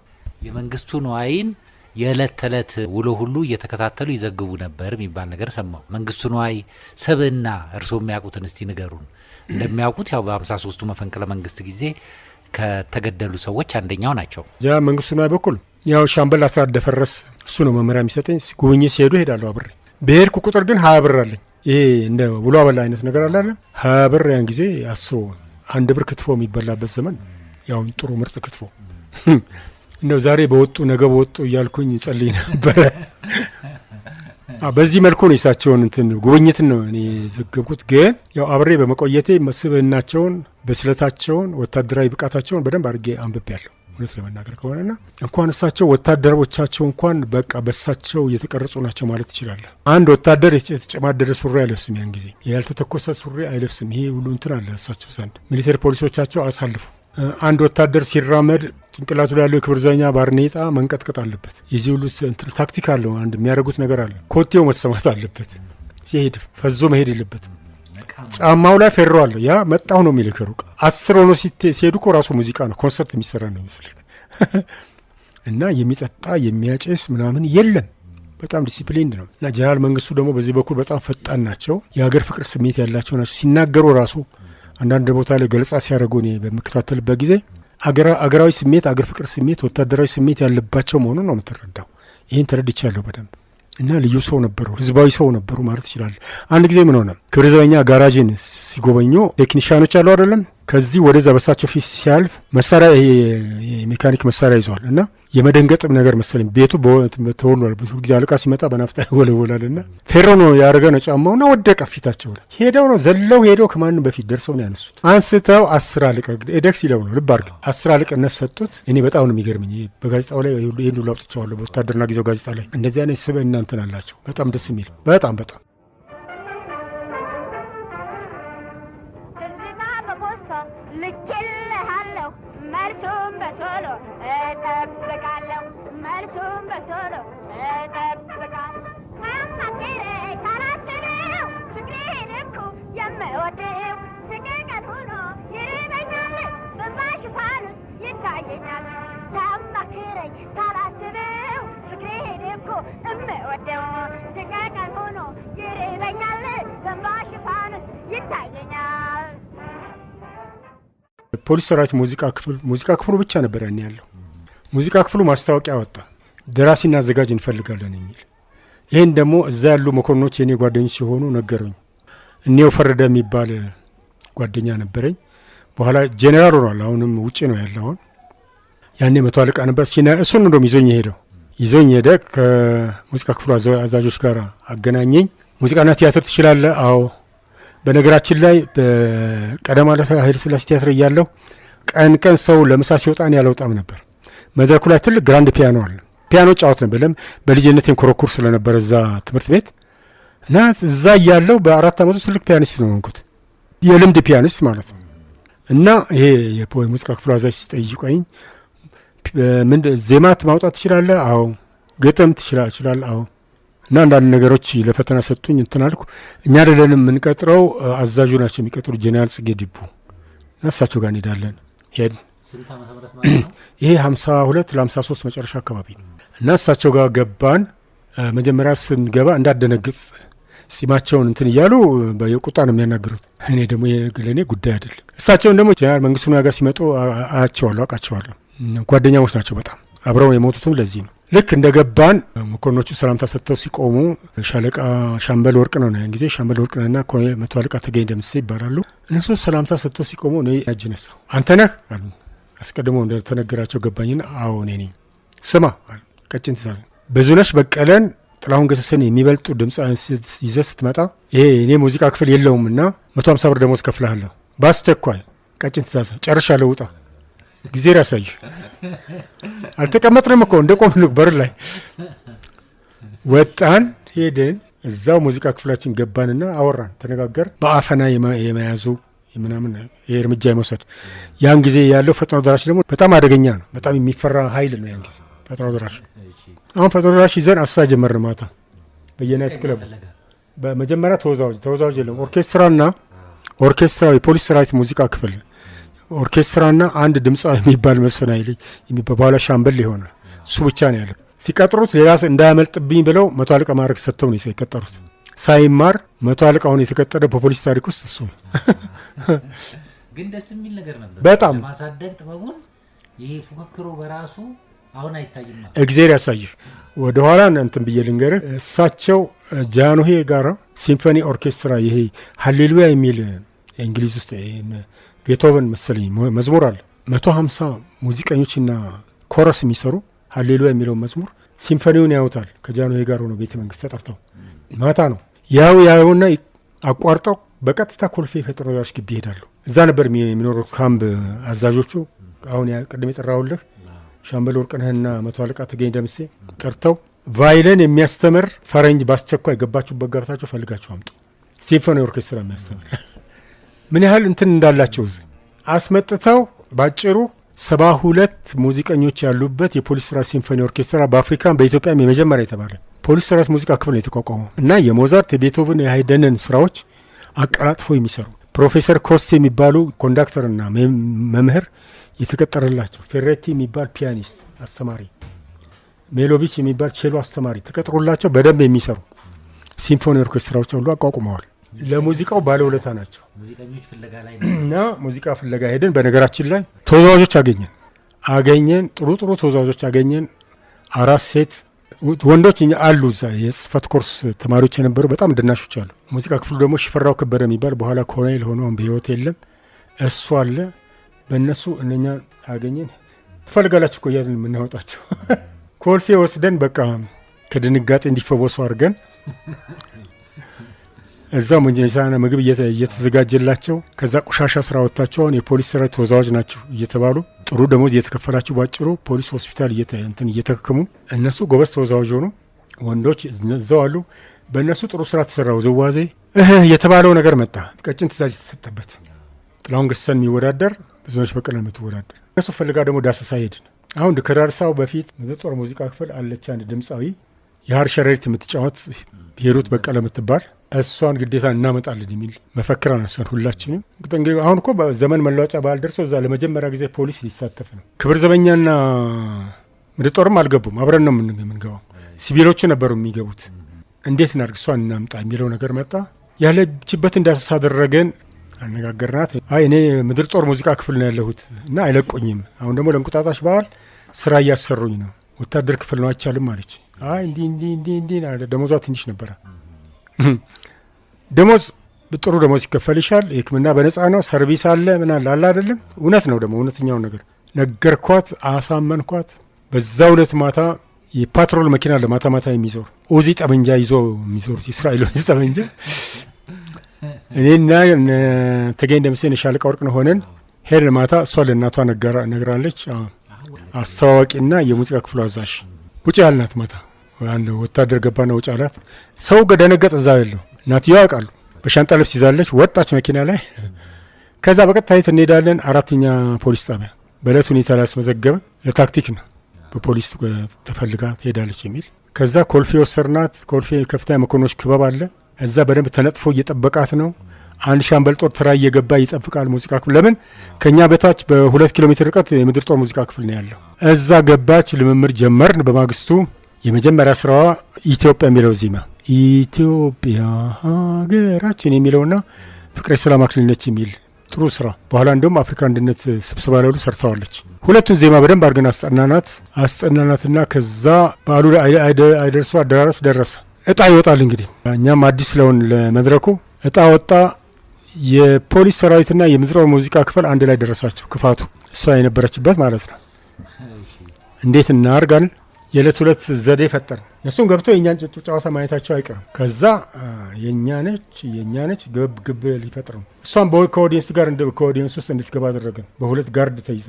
የመንግስቱ ንዋይን የዕለት ተዕለት ውሎ ሁሉ እየተከታተሉ ይዘግቡ ነበር የሚባል ነገር ሰማሁ። መንግስቱ ንዋይ ሰብእና እርስዎ የሚያውቁትን እስቲ ንገሩን። እንደሚያውቁት ያው በ53ቱ መፈንቅለ መንግስት ጊዜ ከተገደሉ ሰዎች አንደኛው ናቸው። ጀነራል መንግስቱ ንዋይ በኩል ያው ሻምበል አስራት ደፈረስ እሱ ነው መመሪያ የሚሰጠኝ። ጉብኝት ሲሄዱ ሄዳለሁ አብሬ። በሄድኩ ቁጥር ግን 20 ብር አለኝ። ይሄ እንደ ውሎ አበላ አይነት ነገር አለ። 20 ብር ያን ጊዜ አስበው 1 ብር ክትፎ የሚበላበት ዘመን፣ ያው ጥሩ ምርጥ ክትፎ እንደው ዛሬ በወጡ ነገ በወጡ እያልኩኝ ጸልይ ነበረ። በዚህ መልኩ ነው የሳቸውን እንትን ጉብኝትን ነው እኔ ዘገብኩት። ግን ያው አብሬ በመቆየቴ መስብናቸውን፣ በስለታቸውን፣ ወታደራዊ ብቃታቸውን በደንብ አድርጌ አንብቤያለሁ። እውነት ለመናገር ከሆነና እንኳን እሳቸው ወታደሮቻቸው እንኳን በቃ በሳቸው የተቀረጹ ናቸው ማለት ትችላለህ። አንድ ወታደር የተጨማደደ ሱሪ አይለብስም፣ ያን ጊዜ ያልተተኮሰ ሱሪ አይለብስም። ይሄ ሁሉ እንትን አለ እሳቸው ዘንድ። ሚሊተሪ ፖሊሶቻቸው አሳልፉ። አንድ ወታደር ሲራመድ ጭንቅላቱ ላይ ያለው የክብር ዘበኛ ባርኔጣ መንቀጥቀጥ አለበት። የዚህ ሁሉ ታክቲክ አለው። አንድ የሚያደርጉት ነገር አለ። ኮቴው መሰማት አለበት። ሲሄድ ፈዞ መሄድ የለበትም። ጫማው ላይ ፌሮ አለው። ያ መጣሁ ነው የሚልህ ከሩቅ 10 ሆኖ ሲሄዱ እኮ ራሱ ሙዚቃ ነው፣ ኮንሰርት የሚሰራ ነው ይመስልህ። እና የሚጠጣ የሚያጨስ ምናምን የለም። በጣም ዲሲፕሊንድ ነው። እና ጀነራል መንግስቱ ደግሞ በዚህ በኩል በጣም ፈጣን ናቸው። የሀገር ፍቅር ስሜት ያላቸው ናቸው። ሲናገሩ ራሱ አንዳንድ ቦታ ላይ ገለጻ ሲያደርጉ እኔ በምከታተልበት ጊዜ አገራዊ ስሜት፣ አገር ፍቅር ስሜት፣ ወታደራዊ ስሜት ያለባቸው መሆኑን ነው የምትረዳው። ይህን ተረድቻለሁ በደንብ። እና ልዩ ሰው ነበሩ፣ ህዝባዊ ሰው ነበሩ ማለት ይችላል። አንድ ጊዜ ምን ሆነ፣ ክብር ዘበኛ ጋራዥን ሲጎበኙ ቴክኒሻኖች አሉ አይደለም፣ ከዚህ ወደዛ በሳቸው ፊት ሲያልፍ መሳሪያ የሜካኒክ መሳሪያ ይዟል እና የመደንገጥም ነገር መሰለኝ ቤቱ ተወሏል። ብዙ ጊዜ አለቃ ሲመጣ በናፍጣ ይወለወላል እና ፌሮ ነው ያደረገ ነው ጫማውና ወደቀ ፊታቸው ላይ። ሄደው ነው ዘለው ሄደው ከማንም በፊት ደርሰው ነው ያነሱት። አንስተው 10 አለቃ ኤደክስ ይለው ነው ልብ አድርገው 10 አለቃነት ሰጡት። እኔ በጣም ነው የሚገርምኝ። በጋዜጣው ላይ ይሄን ሁሉ አውጥቼዋለሁ። በወታደርና ጊዜው ጋዜጣ ላይ እንደዚህ አይነት ስብዕና እንትን አላቸው። በጣም ደስ የሚል በጣም ልኬልሃለሁ መልሱም በቶሎ እጠብቃለሁ፣ መልሱም በቶሎ እጠብቃለሁ። ካማከረ ካላሰበው ፍቅሬን እኮ የምወደው ስቅቀት ሆኖ ይርበኛል፣ በእንባ ሽፋን ውስጥ ይታየኛል። ሳማክረኝ ሳላስበው ፍቅሬን እኮ የምወደው ስቅቀት ሆኖ ይርበኛል፣ በእንባ ሽፋን ውስጥ ይታየኛል። ፖሊስ ሰራዊት ሙዚቃ ክፍሉ ብቻ ነበር ያን ያለው። ሙዚቃ ክፍሉ ማስታወቂያ ወጣ፣ ደራሲና አዘጋጅ እንፈልጋለን የሚል። ይህን ደግሞ እዛ ያሉ መኮንኖች የኔ ጓደኞች ሲሆኑ ነገሩኝ። እኔው ፈረደ የሚባል ጓደኛ ነበረኝ። በኋላ ጄኔራል ሆኗል። አሁንም ውጭ ነው ያለው። አሁን ያኔ 100 አለቃ ነበር። እሱን እንደውም ይዞኝ ሄደ። ከሙዚቃ ክፍሉ አዛዦች ጋር አገናኘኝ። ሙዚቃና ቲያትር ትችላለህ? አዎ። በነገራችን ላይ በቀዳማዊ ኃይለ ሥላሴ ቲያትር እያለሁ ቀን ሰው ለምሳ ሲወጣ እኔ አልወጣም ነበር። መድረኩ ላይ ትልቅ ግራንድ ፒያኖ አለ። ፒያኖ ጫወት ነበር። በልጅነቴን ኮረኩር ስለነበረ እዛ ትምህርት ቤት እና እዛ እያለሁ በ4 ዓመቱ ትልቅ ፒያኒስት ነው ሆንኩት። የልምድ ፒያኒስት ማለት ነው። እና ይሄ የሙዚቃ ክፍሉ አዛዥ ሲጠይቀኝ ዜማት ማውጣት ትችላለህ? አዎ። ግጥም ትችላለህ? አዎ። እና አንዳንድ ነገሮች ለፈተና ሰጡኝ። እንትን አልኩ። እኛ አይደለንም የምንቀጥረው አዛዡ ናቸው የሚቀጥሩ ጄኔራል ጽጌ ዲቡ እና እሳቸው ጋር እንሄዳለን። ሄድን። ይሄ 52 ለ53 መጨረሻ አካባቢ እና እሳቸው ጋር ገባን። መጀመሪያ ስንገባ እንዳደነግጥ ጺማቸውን እንትን እያሉ በየቁጣ ነው የሚያናግሩት። እኔ ደግሞ ለእኔ ጉዳይ አይደለም። እሳቸውን ደግሞ ጄኔራል መንግስቱ ጋር ሲመጡ አያቸዋለሁ፣ አውቃቸዋለሁ። ጓደኛሞች ናቸው በጣም አብረው የሞቱትም ለዚህ ነው። ልክ እንደ ገባን መኮንኖቹ ሰላምታ ሰጥተው ሲቆሙ ሻለቃ ሻምበል ወርቅነህ ነው ያን ጊዜ ሻምበል ወርቅነህና 100 አለቃ ተገኝ ደምሴ ይባላሉ። እነሱ ሰላምታ ሰጥተው ሲቆሙ እኔ እጅ ነሳሁ። አንተ ነህ አሉ። አስቀድሞ እንደተነገራቸው ገባኝና አዎ እኔ ነኝ። ስማ ቀጭን ትእዛዝ ብዙነሽ በቀለን ጥላሁን ገሰሰን የሚበልጡ ድምፃውያን ይዘህ ስትመጣ ይሄ እኔ ሙዚቃ ክፍል የለውምና 150 ብር ደሞዝ ከፍልሃለሁ በአስቸኳይ። ቀጭን ትእዛዝ ጨርሻለሁ፣ ውጣ ጊዜ ያሳይ። አልተቀመጥንም እኮ እንደ ቆምን በር ላይ ወጣን፣ ሄደን እዛው ሙዚቃ ክፍላችን ገባንና አወራን፣ ተነጋገር። በአፈና የመያዙ ምናምን ይሄ እርምጃ የመውሰድ ያን ጊዜ ያለው ፈጥኖ ደራሽ ደግሞ በጣም አደገኛ ነው። በጣም የሚፈራ ኃይል ነው ያን ጊዜ ፈጥኖ ደራሽ። አሁን ፈጥኖ ደራሽ ይዘን አሳ ጀመርን ማታ በየናይት ክለብ። በመጀመሪያ ተወዛዋዥ የለም ኦርኬስትራ የፖሊስ ሰራዊት ሙዚቃ ክፍል ኦርኬስትራና አንድ ድምፃዊ የሚባል መስፍን ኃይሌ በኋላ ሻምበል የሆነ እሱ ብቻ ነው ያለው። ሲቀጥሩት ሌላ እንዳያመልጥብኝ ብለው 100 አለቃ ማዕረግ ሰጥተው ነው የቀጠሩት። ሳይማር 100 አለቃ ሆኖ የተቀጠረ በፖሊስ ታሪክ ውስጥ እሱ ነው። ግን ደስ የሚል ነገር ነበር በጣም ለማሳደግ ጥበቡን። ይሄ ፉክክሩ በራሱ አሁን አይታይም። እግዜር ያሳይህ። ወደ ኋላ እንትን ብዬ ልንገርህ፣ እሳቸው ጃንሆይ ጋራ ሲምፎኒ ኦርኬስትራ ይሄ ሃሌሉያ የሚል እንግሊዝ ውስጥ ቤቶቨን መሰለኝ መዝሙር አለ። 150 ሙዚቀኞችና ኮረስ የሚሰሩ ሃሌሉያ የሚለውን መዝሙር ሲምፎኒውን ያዩታል። ከጃንሆይ ጋር ሆነው ቤተ መንግስት ተጠርተው ማታ ነው ያውና አቋርጠው በቀጥታ ኮልፌ ፈጥኖ ደራሽ ግቢ ይሄዳሉ። እዛ ነበር የሚኖሩ ካምፕ አዛዦቹ። አሁን ቅድም የጠራሁልህ ሻምበል ወርቅነህና 100 አለቃ ተገኝ ደምሴ ጠርተው ቫይለን የሚያስተምር ፈረንጅ በአስቸኳይ ገባችሁበት ገብታችሁ ፈልጋችሁ አምጡ፣ ሲምፎኒ ኦርኬስትራ የሚያስተምር ምን ያህል እንትን እንዳላቸው አስመጥተው ባጭሩ 72 ሙዚቀኞች ያሉበት የፖሊስ ሰራዊት ሲምፎኒ ኦርኬስትራ በአፍሪካም በኢትዮጵያም የመጀመሪያ የተባለ ፖሊስ ሰራዊት ሙዚቃ ክፍል ነው የተቋቋመው እና የሞዛርት የቤቶቨን የሃይደንን ስራዎች አቀላጥፎ የሚሰሩ ፕሮፌሰር ኮስት የሚባሉ ኮንዳክተርና መምህር የተቀጠረላቸው፣ ፌሬቲ የሚባል ፒያኒስት አስተማሪ፣ ሜሎቪች የሚባል ቼሎ አስተማሪ ተቀጥሮላቸው በደንብ የሚሰሩ ሲምፎኒ ኦርኬስትራዎች ሁሉ አቋቁመዋል። ለሙዚቃው ባለውለታ ናቸው። ሙዚቀኞች ፍለጋ ላይ እና ሙዚቃ ፍለጋ ሄደን በነገራችን ላይ ተወዛዋዦች አገኘን ጥሩ ተወዛዋዦች አገኘን። 4 ሴት ወንዶች አሉ። እዛ የጽህፈት ኮርስ ተማሪዎች የነበሩ በጣም ድናሾች አሉ። ሙዚቃ ክፍሉ ደግሞ ሽፈራው ከበደ የሚባል በኋላ ኮሎኔል ሆኖ በህይወት የለም እሱ አለ። በእነሱ እነኛ አገኘን። ትፈልጋላችሁ እኮ እያልን የምናወጣቸው ኮልፌ ወስደን በቃ ከድንጋጤ እንዲፈወሱ አድርገን እዛው መንጀሳና ምግብ እየተዘጋጀላቸው ከዛ ቆሻሻ ስራ ወጣቸውን የፖሊስ ሰራዊት ተወዛዋዥ ናቸው እየተባሉ ጥሩ ደሞዝ እየተከፈላቸው ባጭሩ ፖሊስ ሆስፒታል እየተከከሙ እነሱ ጎበዝ ተወዛዋዥ ሆኑ። ወንዶች እዛው አሉ። በእነሱ ጥሩ ስራ ተሰራው። ዘዋዜ የተባለው ነገር መጣ። ቀጭን ትእዛዝ የተሰጠበት ጥላሁን ገሰሰን የሚወዳደር ብዙዎች በቀለ የምትወዳደር እነሱ ፈልጋ ደግሞ ዳሰሳ ሄድን። አሁን ከዳርሳው በፊት ጦር ሙዚቃ ክፍል አለች አንድ ድምፃዊ የሀር ሸረሪት የምትጫወት ሂሩት በቀለ የምትባል እሷን ግዴታ እናመጣለን የሚል መፈክር አነሳን ሁላችንም። አሁን እኮ ዘመን መለዋጫ ባህል ደርሶ እዛ ለመጀመሪያ ጊዜ ፖሊስ ሊሳተፍ ነው። ክብር ዘበኛና ምድር ጦርም አልገቡም። አብረን ነው የምንገባው። ሲቪሎቹ ነበሩ የሚገቡት። እንዴት እናድርግ እሷን እናምጣ የሚለው ነገር መጣ። ያለችበት እንዳሰሳ አደረገን። አነጋገርናት። አይ እኔ ምድር ጦር ሙዚቃ ክፍል ነው ያለሁት እና አይለቁኝም። አሁን ደግሞ ለእንቁጣጣሽ በዓል ስራ እያሰሩኝ ነው። ወታደር ክፍል ነው አይቻልም አለች። አይ እንዲህ ደሞዟ ትንሽ ነበረ። ደሞዝ ጥሩ ደሞዝ ይከፈልሻል፣ ሕክምና በነፃ ነው፣ ሰርቪስ አለ ምን አለ አይደለም። እውነት ነው ደግሞ እውነተኛውን ነገር ነገርኳት፣ አሳመንኳት። በዛው ዕለት ማታ የፓትሮል መኪና ለማታ የሚዞር ኡዚ ጠመንጃ ይዞ የሚዞሩት የእስራኤል ኡዚ ጠመንጃ እኔና ተገኝ ደምሴን ሻለቃ ወርቅነህ ሆነን ሄድን። ማታ እሷ ለእናቷ ነግራለች። አስተዋዋቂና የሙዚቃ ክፍሉ አዛዥ ውጭ ያልናት ማታ አንድ ወታደር ገባና ውጭ አላት። ሰው ገደነገጥ። እዛ ያለው እናትየዋ ያውቃሉ። በሻንጣ ልብስ ይዛለች። ወጣች መኪና ላይ። ከዛ በቀጥታ የት እንሄዳለን? 4ኛ ፖሊስ ጣቢያ። በዕለት ሁኔታ ላይ አስመዘገበ። ለታክቲክ ነው በፖሊስ ተፈልጋ ትሄዳለች የሚል። ከዛ ኮልፌ ወሰርናት። ኮልፌ ከፍተኛ መኮንኖች ክበብ አለ። እዛ በደንብ ተነጥፎ እየጠበቃት ነው። አንድ ሻምበል ጦር ተራ እየገባ ይጠብቃል። ሙዚቃ ክፍል ለምን ከኛ በታች በ2 ኪሎ ሜትር ርቀት የምድር ጦር ሙዚቃ ክፍል ነው ያለው። እዛ ገባች። ልምምድ ጀመርን። በማግስቱ የመጀመሪያ ስራዋ ኢትዮጵያ የሚለው ዜማ ኢትዮጵያ ሀገራችን የሚለውና ፍቅሬ ሰላም አክሊል ነች የሚል ጥሩ ስራ። በኋላ እንደውም አፍሪካ አንድነት ስብሰባ ላይ ሁሉ ሰርተዋለች። ሁለቱን ዜማ በደንብ አድርገን አስጠናናትና ከዛ በዓሉ አይደርሱ አደራረስ ደረሰ። እጣ ይወጣል እንግዲህ እኛም አዲስ ስለሆን ለመድረኩ እጣ ወጣ። የፖሊስ ሰራዊትና የምድር ጦር ሙዚቃ ክፍል አንድ ላይ ደረሳቸው። ክፋቱ እሷ የነበረችበት ማለት ነው። እንዴት እናርጋለን? የዕለት ሁለት ዘዴ ፈጠር። እሱም ገብቶ የእኛን ጨዋታ ማየታቸው አይቀርም። ከዛ የእኛ ነች ግብ ሊፈጥር ነው። እሷም ከኦዲየንስ ጋር ከኦዲየንስ ውስጥ እንድትገባ አደረገን። በሁለት ጋርድ ተይዛ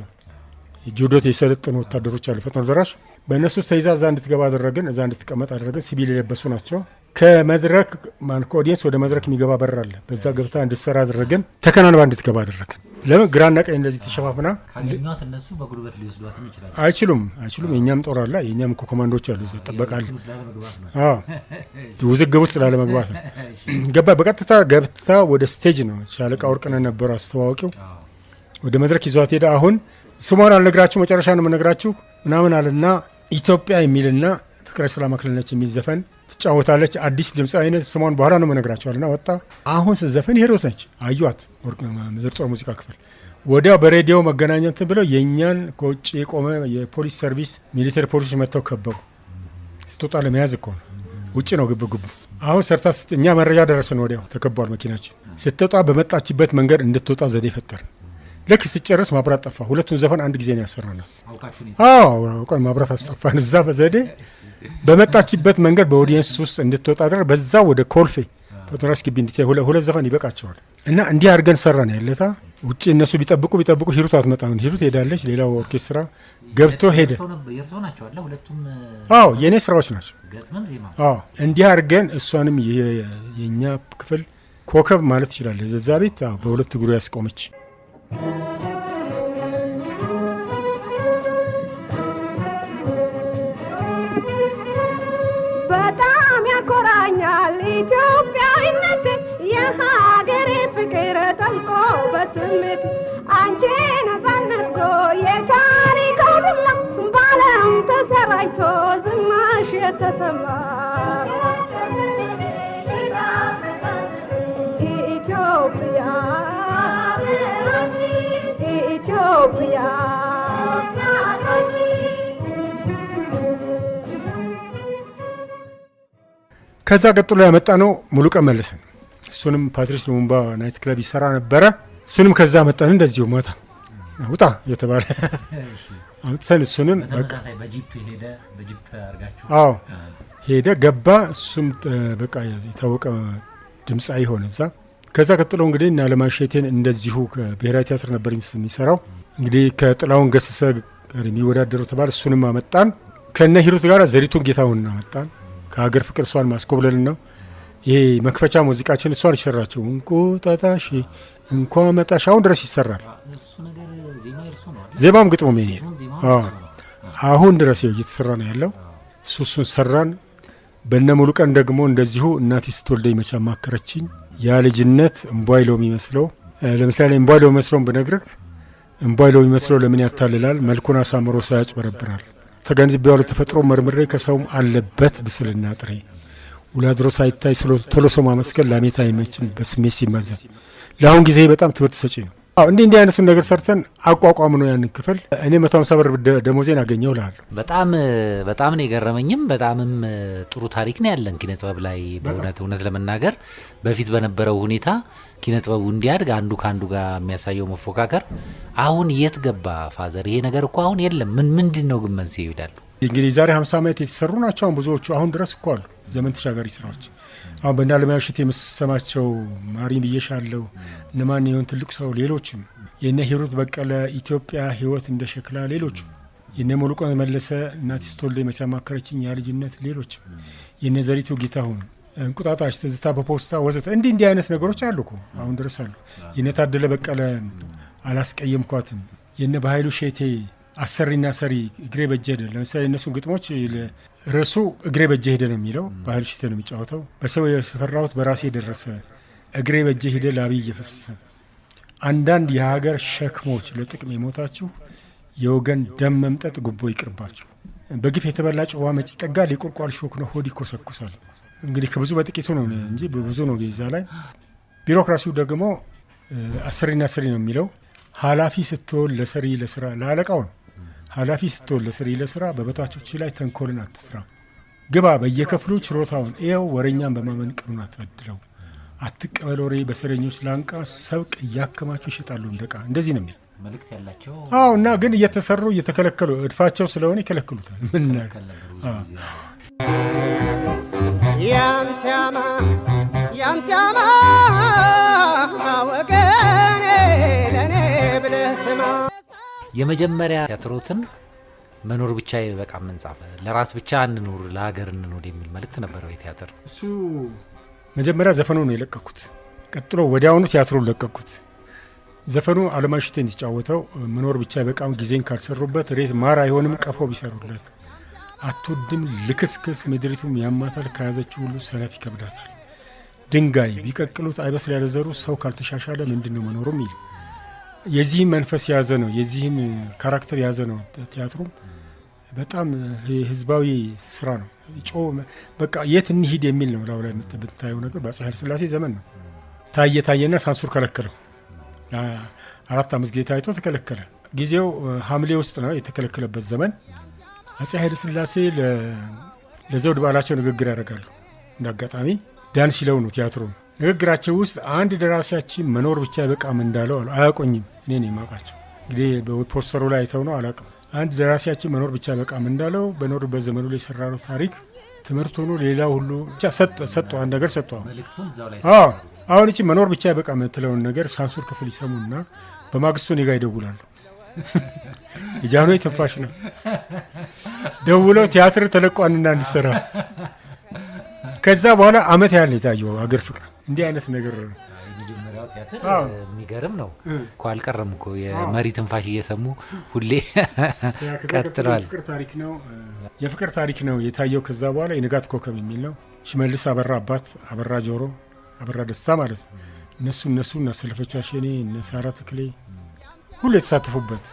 ጁዶት የሰለጠኑ ወታደሮች አሉ፣ ፈጥኖ ደራሽ። በእነሱ ተይዛ እዛ እንድትገባ አደረገን። እዛ እንድትቀመጥ አደረገን። ሲቪል የለበሱ ናቸው። ከመድረክ ከኦዲየንስ ወደ መድረክ የሚገባ በር አለ። በዛ ገብታ እንድትሰራ አደረገን። ተከናንባ እንድትገባ አደረገን። ለምን ግራና ቀኝ እንደዚህ ተሸፋፍና ካገኟት እነሱ በጉልበት ሊወስዷትም ይችላሉ። አይችሉም። የእኛም ጦር አለ፣ የእኛም ኮማንዶች አሉ፣ ይጠበቃሉ። ውዝግብ ውስጥ ስላለመግባት ነው። ገባ በቀጥታ ገብታ ወደ ስቴጅ ነው። ሻለቃ ወርቅነህ ነበሩ አስተዋዋቂው። ወደ መድረክ ይዟት ሄደ። አሁን ስሟን አልነግራችሁ መጨረሻ ነው የምነግራችሁ ምናምን አለና ኢትዮጵያ የሚልና ፍቅረ ሰላም አክሊነች የሚል ዘፈን ትጫወታለች። አዲስ ድምፅ አይነት ስሟን በኋላ ነው መነግራቸዋልና ወጣ። አሁን ስትዘፈን ሂሮት ነች። አዩት ምድር ጦር ሙዚቃ ክፍል ወዲያው በሬዲዮ መገናኘት ብለው የእኛን ከውጭ የቆመ የፖሊስ ሰርቪስ ሚሊተሪ ፖሊሶች መጥተው ከበቡ። ስትወጣ ለመያዝ እኮ ነው፣ ውጭ ነው ግብ። አሁን ሰርታ እኛ መረጃ ደረሰን። ወዲያው ተከቧል መኪናችን። ስትወጣ በመጣችበት መንገድ እንድትወጣ ዘዴ ፈጠርን። ልክ ስጨርስ ማብራት ጠፋ። ሁለቱን ዘፈን አንድ ጊዜ ነው ያሰራነው። አውቀን ማብራት አስጠፋን። እዛ በዘዴ በመጣችበት መንገድ በኦዲየንስ ውስጥ እንድትወጣ አደረግን። በዛ ወደ ኮልፌ ፎቶግራፍ ግቢ እንድትሄድ ሁለት ዘፈን ይበቃቸዋል። እና እንዲህ አድርገን ሰራን። ያለታ ውጭ እነሱ ቢጠብቁ ሂሩት አትመጣም። ሂሩት ሄዳለች። ሌላው ኦርኬስትራ ገብቶ ሄደ። የእኔ ስራዎች ናቸው። እንዲህ አድርገን እሷንም የእኛ ክፍል ኮከብ ማለት ይችላል። እዛ ቤት በሁለት እግሩ ያስቆመች በጣም ያኮራኛል ኢትዮጵያዊነት የሀገሬ ፍቅር ጠልቆ በስሜት አንቺ ነፃነት ጎ የታሪክ ሁላ ባለም ተሰራጭቶ ዝናሽ የተሰማ ኢትዮጵያ ኢትዮጵያ ከዛ ቀጥሎ ያመጣ ነው ሙሉቀን መለሰን። እሱንም ፓትሪስ ሉሙምባ ናይት ክለብ ይሰራ ነበረ። እሱንም ከዛ መጣን። እንደዚሁ ማታ ውጣ የተባለ አምጥተን እሱንም ሄደ ገባ። እሱም በቃ የታወቀ ድምፃዊ ሆነ እዛ። ከዛ ቀጥሎ እንግዲህ እና ለማሸቴን እንደዚሁ ከብሔራዊ ቲያትር ነበር የሚሰራው። እንግዲህ ከጥላሁን ገሰሰ ጋር የሚወዳደረው ተባለ። እሱንም አመጣን። ከነ ሂሩት ጋር ዘሪቱን ጌታሁን አመጣን። ከሀገር ፍቅር እሷን ማስኮብለል ነው። ይሄ መክፈቻ ሙዚቃችን እሷን ይሰራቸው እንቁጣጣሽ እንኳ መጣሽ አሁን ድረስ ይሰራል። ዜማም ግጥሞም የኔ አሁን ድረስ እየተሰራ ነው ያለው። እሱን ሰራን። በነ ሙሉቀን ደግሞ እንደዚሁ እናቴ ስትወልደኝ መቼ አማከረችኝ። ያ ልጅነት እምቧይ ሎሚ መስለው ለምሳሌ እምቧይ ሎሚ መስሎን ብነግርህ እምቧይ ሎሚ መስለው ለምን ያታልላል? መልኩን አሳምሮ ሳያጭበረብራል። ተገንዝቤዋለሁ ተፈጥሮ መርምሬ ከሰውም አለበት ብስልና ጥሬ ውላድሮ ሳይታይ ቶሎ ሰው ማመስገን ላሜታ አይመችም በስሜት ሲመዘን። ለአሁን ጊዜ በጣም ትምህርት ሰጪ ነው። እንዲህ አይነቱን ነገር ሰርተን አቋቋም ነው ያንን ክፍል። እኔ 150 ብር ደሞዜን አገኘው እልሃለሁ። በጣም ነው የገረመኝም። በጣምም ጥሩ ታሪክ ነው ያለን ኪነ ጥበብ ላይ እውነት ለመናገር በፊት በነበረው ሁኔታ ኪነ ጥበቡ እንዲያድግ አንዱ ከአንዱ ጋር የሚያሳየው መፎካከር አሁን የት ገባ ፋዘር? ይሄ ነገር እኮ አሁን የለም። ምንድን ነው ግን መንስኤው ይላሉ። እንግዲህ ዛሬ 50 ዓመት የተሰሩ ናቸው አሁን ብዙዎቹ። አሁን ድረስ እኮ አሉ ዘመን ተሻጋሪ ስራዎች። አሁን በእንዳለማየሁ እሸቴ የምሰማቸው ማሪም ብዬሻለሁ፣ እነማን የሆን ትልቅ ሰው፣ ሌሎችም የነ ሂሩት በቀለ ኢትዮጵያ ህይወት እንደ ሸክላ፣ ሌሎችም የነ ሙሉቀን መለሰ እናቴ ስትወልደኝ መቼ አማከረችኝ፣ ያ ልጅነት፣ ሌሎችም የነ ዘሪቱ ጌታሁን እንቁጣጣሽ፣ ትዝታ በፖስታ ወዘተ እንዲህ አይነት ነገሮች አሉ እኮ አሁን ድረስ አሉ። የነ ታደለ በቀለ አላስቀየምኳትም፣ የነ በኃይሉ ሼቴ አሰሪና ሰሪ እግሬ በጀ ሄደ። ለምሳሌ የእነሱ ግጥሞች ርዕሱ እግሬ በጀ ሄደ ነው የሚለው። በኃይሉ ሼቴ ነው የሚጫወተው። በሰው የፈራሁት በራሴ የደረሰ እግሬ በጀ ሄደ ላቢ እየፈሰሰ አንዳንድ የሀገር ሸክሞች ለጥቅም የሞታችሁ የወገን ደም መምጠጥ ጉቦ ይቅርባችሁ። በግፍ የተበላ ጨዋ መጭ ይጠጋል፣ የቁልቋል ሾክ ነው ሆድ ይኮሰኩሳል። እንግዲህ ከብዙ በጥቂቱ ነው እንጂ ብዙ ነው። ዛ ላይ ቢሮክራሲው ደግሞ አሰሪና ሰሪ ነው የሚለው። ኃላፊ ስትሆን ለሰሪ ለስራ ለአለቃው ነው። ኃላፊ ስትሆን ለሰሪ ለስራ በበታቾች ላይ ተንኮልን አትስራ። ግባ በየክፍሉ ችሮታውን ይኸው ወሬኛን በማመን ቅኑን አትበድለው። አትቀበል ወሬ በሰረኞች ላንቃ ሰብቅ እያከማቸው ይሸጣሉ እንደቃ። እንደዚህ ነው የሚል መልእክት ያላቸው። እና ግን እየተሰሩ እየተከለከሉ እድፋቸው ስለሆነ ይከለክሉታል። ምን ያምሲያማ ወገኔ ለኔ ብለህ ስማ። የመጀመሪያ ቲያትሮትን መኖር ብቻ በቃ መንጻፍ ለራስ ብቻ እንኑር ለሀገር እንኑር የሚል መልእክት ነበረው የቲያትር። እሱ መጀመሪያ ዘፈኑ ነው የለቀኩት። ቀጥሎ ወዲያውኑ ቲያትሩን ለቀኩት። ዘፈኑ አለማየሁ እሸቴ እንዲጫወተው መኖር ብቻ በቃም ጊዜን ካልሰሩበት ሬት ማር አይሆንም ቀፎ ቢሰሩለት አትወድም ልክስክስ ምድሪቱም ያማታል ከያዘችው ሁሉ ሰነፍ ይከብዳታል ድንጋይ ቢቀቅሉት አይበስል ያለዘሩ ሰው ካልተሻሻለ ምንድነው መኖሩም ይል የዚህን መንፈስ የያዘ ነው። የዚህን ካራክተር የያዘ ነው። ቲያትሩም በጣም ህዝባዊ ስራ ነው። በቃ የት እንሂድ የሚል ነው። ላው ላይ የምታየው ነገር በአፄ ኃይለ ሥላሴ ዘመን ነው። ታየና ሳንሱር ከለከለው። 4 ዓመት ጊዜ ታይቶ ተከለከለ። ጊዜው ሐምሌ ውስጥ ነው የተከለከለበት ዘመን። አፄ ኃይለ ሥላሴ ለዘውድ በዓላቸው ንግግር ያደርጋሉ። እንደ አጋጣሚ ዳን ሲለው ነው ቲያትሩ። ንግግራቸው ውስጥ አንድ ደራሲያችን መኖር ብቻ በቃም እንዳለው አሉ። አያውቁኝም፣ እኔ ነኝ የማውቃቸው። እንግዲህ በፖስተሩ ላይ አይተው ነው አላውቅም። አንድ ደራሲያችን መኖር ብቻ በቃም እንዳለው በኖርበት ዘመኑ ላይ የሰራው ታሪክ ትምህርት ሆኖ ሌላው ሁሉ ሰጡ። አንድ ነገር ሰጡ። አሁን እቺ መኖር ብቻ በቃም የምትለውን ነገር ሳንሱር ክፍል ይሰሙና በማግስቱ እኔ ጋ ይደውላሉ። የጃንሆይ ትንፋሽ ነው። ደውለው ቲያትር ተለቋንና እንዲሰራ ከዛ በኋላ አመት ያህል የታየው አገር ፍቅር እንዲህ አይነት ነገር የመጀመሪያው ቲያትር የሚገርም ነው እኮ አልቀረም እኮ የመሪ ትንፋሽ እየሰሙ ሁሌ ቀጥሏል። የፍቅር ታሪክ ነው የታየው። ከዛ በኋላ የንጋት ኮከብ የሚል ነው። ሽመልስ አበራ አባት አበራ ጆሮ አበራ ደስታ ማለት ነው። እነሱ እና ሰለፈቻ ሸኔ እነ ሳራ ተክሌ ሁሉ የተሳተፉበት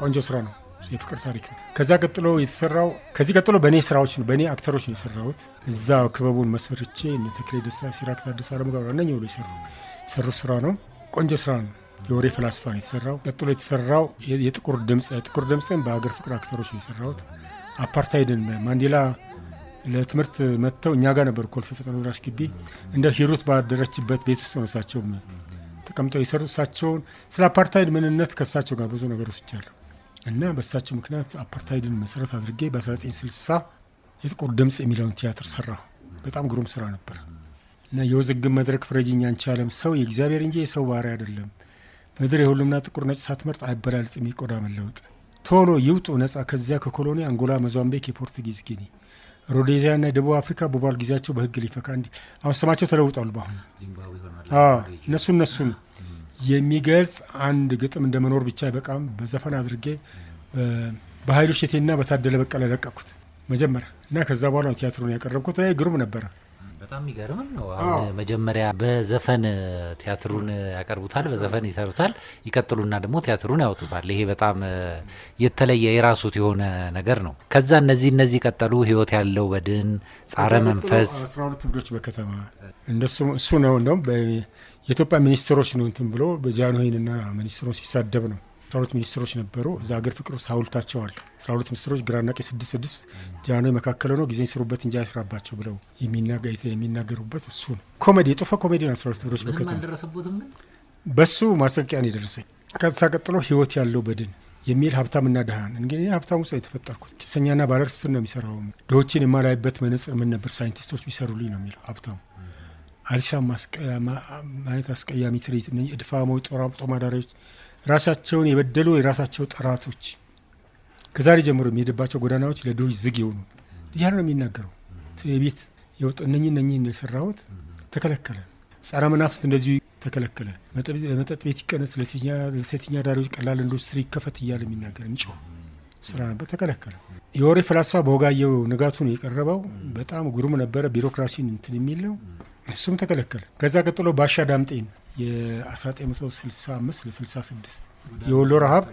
ቆንጆ ስራ ነው። የፍቅር ታሪክ ነው። ከዛ ቀጥሎ የተሰራው ከዚህ ቀጥሎ በእኔ ስራዎች ነው በእኔ አክተሮች ነው የሰራሁት። እዛ ክበቡን መስርቼ እነ ተክሌ ደስታ ሲራክ ታደሰ አለሙ ጋር ነኝ ብሎ የሰሩት ስራ ነው። ቆንጆ ስራ ነው። የወሬ ፍላስፋ ነው የተሰራው። ቀጥሎ የተሰራው የጥቁር ድምፅን በሀገር ፍቅር አክተሮች ነው የሰራሁት። አፓርታይድን ማንዴላ ለትምህርት መጥተው እኛ ጋር ነበር ኮልፌ ፈጥኖ ደራሽ ግቢ እንደ ሂሩት ባደረችበት ቤት ውስጥ ነው እሳቸው ተቀምጠው የሰሩት። እሳቸውን ስለ አፓርታይድ ምንነት ከእሳቸው ጋር ብዙ ነገሮች ይቻለሁ እና በእሳቸው ምክንያት አፓርታይድን መሰረት አድርጌ በ1960 የጥቁር ድምፅ የሚለውን ቲያትር ሰራሁ። በጣም ግሩም ስራ ነበር እና የውዝግብ መድረክ ፍረጅኝ አንቺ ዓለም ሰው የእግዚአብሔር እንጂ የሰው ባሪያ አይደለም። ምድር የሁሉምና ጥቁር ነጭ ሳትመርጥ አይበላልጥም የቆዳ መለወጥ። ቶሎ ይውጡ ነጻ ከዚያ ከኮሎኒ አንጎላ፣ ሞዛምቢክ፣ የፖርቱጊዝ ጊኒ፣ ሮዴዚያ እና የደቡብ አፍሪካ በቧል ጊዜያቸው በህግ ሊፈካ እንዲህ አሁን ስማቸው ተለውጧል። በአሁኑ እነሱን የሚገልጽ አንድ ግጥም እንደ መኖር ብቻ በቃም በዘፈን አድርጌ በኃይሉ እሸቴና በታደለ በቀለ ለቀኩት መጀመሪያ እና ከዛ በኋላ ቲያትሩን ያቀረብኩት ግሩም ነበረ። በጣም የሚገርም ነው። አሁን መጀመሪያ በዘፈን ቲያትሩን ያቀርቡታል፣ በዘፈን ይሰሩታል፣ ይቀጥሉና ደግሞ ቲያትሩን ያወጡታል። ይሄ በጣም የተለየ የራሱት የሆነ ነገር ነው። ከዛ እነዚህ ቀጠሉ። ህይወት ያለው በድን፣ ጻረ መንፈስ፣ 12 ትውልዶች በከተማ እሱ ነው። እንደውም የኢትዮጵያ ሚኒስትሮች ነው እንትን ብሎ በጃንሆይንና ሚኒስትሮች ሲሳደብ ነው። 12 ሚኒስትሮች ነበሩ። እዛ ሀገር ፍቅር ውስጥ ሐውልታቸው አለ። 12 ሚኒስትሮች ግራና ቀኝ 6 ጃንሆይ መካከል ነው ጊዜ ስሩበት እንጂ አይስራባቸው ብለው የሚናገሩበት እሱ ነው። ኮሜዲ የጦፈ ኮሜዲ ነው። 12 ትውልዶች በከተማ በሱ ማስጠንቀቂያ ነው የደረሰኝ። ከዛ ቀጥሎ ህይወት ያለው በድን የሚል ሀብታምና ድሃን እንግዲህ ሀብታሙ ሰው የተፈጠርኩት ጭሰኛና ባለርስትን ነው የሚሰራው። ድሆችን የማላይበት መነጽር ምን ነበር ሳይንቲስቶች ቢሰሩልኝ ነው የሚለው ሀብታሙ። አልሻም ማየት አስቀያሚ ትርኢት እድፋሞ ጦማዳሪዎች ራሳቸውን የበደሉ የራሳቸው ጠላቶች ከዛሬ ጀምሮ የሚሄድባቸው ጎዳናዎች ለድሆች ዝግ ይሆኑ እያለ ነው የሚናገረው። ቤት የወጥ እነኝን የሰራሁት ተከለከለ። ጸረ መናፍስት እንደዚሁ ተከለከለ። መጠጥ ቤት ይቀነስ፣ ለሴተኛ ዳሪዎች ቀላል ኢንዱስትሪ ይከፈት እያለ የሚናገር የሚጮህ ስራ ነበር፣ ተከለከለ። የወሬ ፍላስፋ በወጋየሁ ንጋቱን የቀረበው በጣም ግሩም ነበረ። ቢሮክራሲን እንትን የሚል ነው፣ እሱም ተከለከለ። ከዛ ቀጥሎ ባሻ ዳምጤን የ1965 ለ66 የወሎ ረሃብ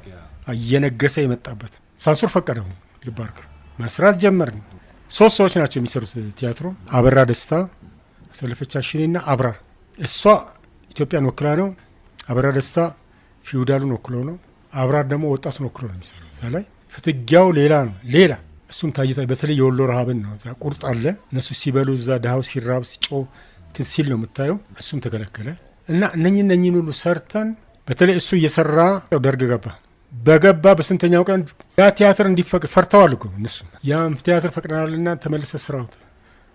እየነገሰ የመጣበት ሳንሱር ፈቀደው። ልባርክ መስራት ጀመርን። 3 ሰዎች ናቸው የሚሰሩት ቲያትሩ። አበራ ደስታ፣ ሰለፈቻ ሸኔና አብራር። እሷ ኢትዮጵያን ወክላ ነው። አበራ ደስታ ፊውዳሉን ወክሎ ነው። አብራር ደግሞ ወጣቱን ወክሎ ነው የሚሰራው። እዛ ላይ ፍትጊያው ሌላ ነው። ሌላ እሱም ታይታ በተለይ የወሎ ረሃብን ነው። እዛ ቁርጥ አለ። እነሱ ሲበሉ እዛ ድሃው ሲራብ ሲጮ ሲል ነው የምታየው። እሱም ተከለከለ እና እነኝን ሁሉ ሰርተን በተለይ እሱ እየሰራ ደርግ በገባ በስንተኛው ቀን ያ ቲያትር እንዲፈቅድ ፈርተዋል እኮ እነሱ። ያም ቲያትር ፈቅደናልና ተመልሰ ስራውት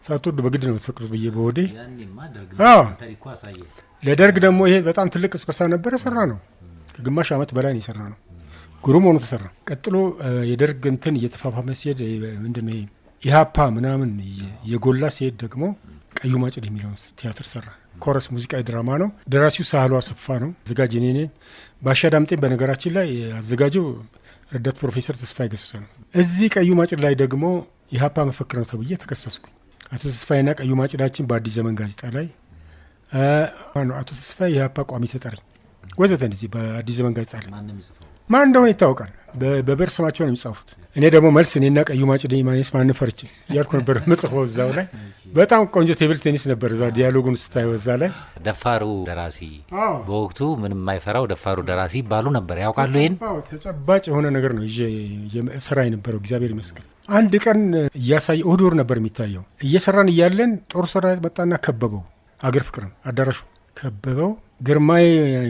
ሳትወዱ በግድ ነው የምትፈቅዱት ብዬ በወዴ ለደርግ ደግሞ ይሄ በጣም ትልቅ ቅስቀሳ ነበረ። ሰራ ነው ከግማሽ ዓመት በላይ ነው የሰራ ነው። ግሩም ሆኖ ተሰራ። ቀጥሎ የደርግ እንትን እየተፋፋመ ሲሄድ ምንድነው ኢህአፓ ምናምን የጎላ ሲሄድ ደግሞ ቀዩ ማጭድ የሚለውን ቲያትር ሰራ። ኮረስ ሙዚቃዊ ድራማ ነው። ደራሲው ሳህሉ አሰፋ ነው። አዘጋጅ እኔ ነኝ። ባሻ ዳምጤ በነገራችን ላይ አዘጋጀው ረዳት ፕሮፌሰር ተስፋዬ ገሰሰ ነው። እዚህ ቀዩ ማጭድ ላይ ደግሞ ኢህአፓ መፈክር ነው ተብዬ ተከሰስኩኝ። አቶ ተስፋዬና ቀዩ ማጭዳችን በአዲስ ዘመን ጋዜጣ ላይ አቶ ተስፋዬ የኢህአፓ ቋሚ ተጠሪ ወዘተ እንደዚህ በአዲስ ዘመን ጋዜጣ ላይ ማን እንደሆነ ይታወቃል። በበር ስማቸው ነው የሚጻፉት። እኔ ደግሞ መልስ እኔና ቀዩ ማጭድ ማኔስ ማን ፈርቼ እያልኩ ነበር ምጽፈው። እዛው ላይ በጣም ቆንጆ ቴብል ቴኒስ ነበር። እዛው ዲያሎጉን ስታየው እዛ ላይ ደፋሩ ደራሲ በወቅቱ ምንም የማይፈራው ደፋሩ ደራሲ ይባሉ ነበር። ያውቃሉ። ይሄን ተጨባጭ የሆነ ነገር ነው ሰራ የነበረው። እግዚአብሔር ይመስገን። አንድ ቀን እያሳየ እሁድ ወር ነበር የሚታየው። እየሰራን እያለን ጦር ሰራዊት መጣና ከበበው። አገር ፍቅርን አዳራሹ ከበበው። ግርማይ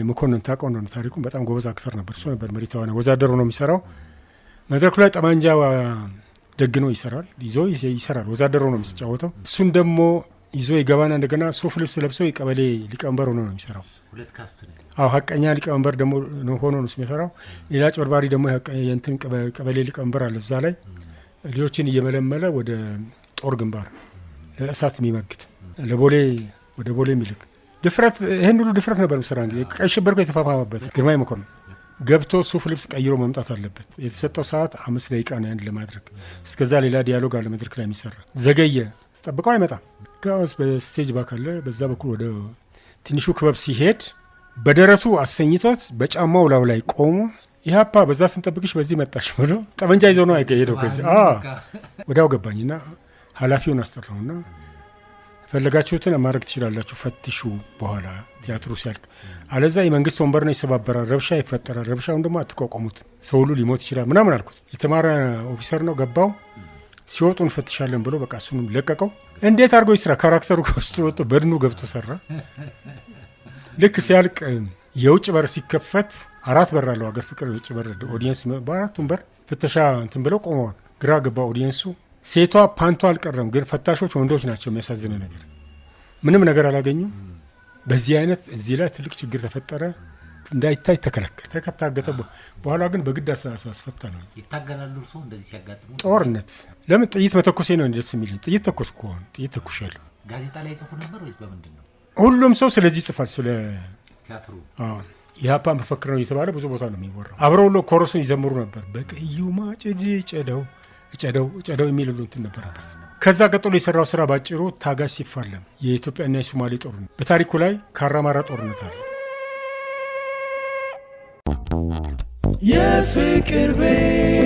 መኮንን ታውቀው ነው ታሪኩን። በጣም ጎበዝ አክተር ነበር። እሱ ነበር መሪ ተዋናይ። ወዛደሩ ነው የሚሰራው። መድረኩ ላይ ጠመንጃ ደግኖ ይሰራል፣ ይዞ ይሰራል። ወዛደሩ ነው የሚጫወተው። እሱን ደግሞ ይዞ ይገባና እንደገና ሱፍ ልብስ ለብሶ የቀበሌ ሊቀመንበር ሆኖ ነው የሚሰራው። ሀቀኛ ሊቀመንበር ደግሞ ሆኖ ነው የሚሰራው። ሌላ ጭበርባሪ ደግሞ የእንትን ቀበሌ ሊቀመንበር አለ። እዛ ላይ ልጆችን እየመለመለ ወደ ጦር ግንባር ለእሳት የሚመግድ ወደ ቦሌ የሚልክ ድፍረት። ይህን ሁሉ ድፍረት ነበር ስራ። እንግዲህ ቀይ ሽብር የተፋፋመበት ግርማይ መኮንን ገብቶ ሱፍ ልብስ ቀይሮ መምጣት አለበት። የተሰጠው ሰዓት 5 ደቂቃ ነው ያን ለማድረግ። እስከዛ ሌላ ዲያሎግ አለ መድረክ ላይ የሚሰራ። ዘገየ፣ ጠብቀው አይመጣም። በስቴጅ ባክ አለ። በዛ በኩል ወደ ትንሹ ክበብ ሲሄድ በደረቱ አሰኝቶት በጫማው ላው ላይ ቆሞ ኢህአፓ በዛ ስንጠብቅሽ በዚህ መጣሽ ብሎ ጠመንጃ ይዞ ነው ሄደው። ከዚህ ወዲያው ገባኝና ኃላፊውን አስጠራውና ፈለጋችሁትን ማድረግ ትችላላችሁ፣ ፈትሹ በኋላ ቲያትሩ ሲያልቅ፣ አለዛ የመንግስት ወንበር ነው ይሰባበራል፣ ረብሻ ይፈጠራል፣ ረብሻውን ደግሞ አትቋቋሙት፣ ሰው ሁሉ ሊሞት ይችላል ምናምን አልኩት። የተማረ ኦፊሰር ነው። ገባው። ሲወጡ እንፈትሻለን ብሎ በቃ እሱንም ለቀቀው። እንዴት አድርጎ ይስራ? ካራክተሩ ከውስጥ ወጥቶ በድኑ ገብቶ ሰራ። ልክ ሲያልቅ የውጭ በር ሲከፈት 4 በር አለው አገር ፍቅር የውጭ በር። ኦዲየንስ በአራቱም በር ፍተሻ እንትን ብለው ቆመዋል። ግራ ገባ ኦዲየንሱ። ሴቷ ፓንቷ አልቀረም፣ ግን ፈታሾች ወንዶች ናቸው። የሚያሳዝነ ነገር ምንም ነገር አላገኙም። በዚህ አይነት እዚህ ላይ ትልቅ ችግር ተፈጠረ። እንዳይታይ ተከለከለ፣ ተከታገተ። በኋላ ግን በግድ አስፈታ ነው። ይታገላሉ። እርሱ እንደዚህ ሲያጋጥሙ ጦርነት ለምን ጥይት መተኮሴ ነው ደስ የሚለኝ። ጥይት ተኮስኩ፣ ጥይት ተኩሻለሁ። ጋዜጣ ላይ ጽፉ ነበር ወይስ በምንድን ነው? ሁሉም ሰው ስለዚህ ይጽፋል። ስለ ቲያትሩ ኢህአፓ መፈክር ነው እየተባለ ብዙ ቦታ ነው የሚወራው። አብረው ኮረሱን ይዘምሩ ነበር። በቀዩ ማጭድ ጨደው የሚል ሁሉ እንትን ነበረበት። ከዛ ቀጥሎ የሰራው ስራ ባጭሩ ታጋሽ ሲፋለም የኢትዮጵያና የሶማሌ ጦርነት። በታሪኩ ላይ ካራማራ ጦርነት አለ። የፍቅር ቤት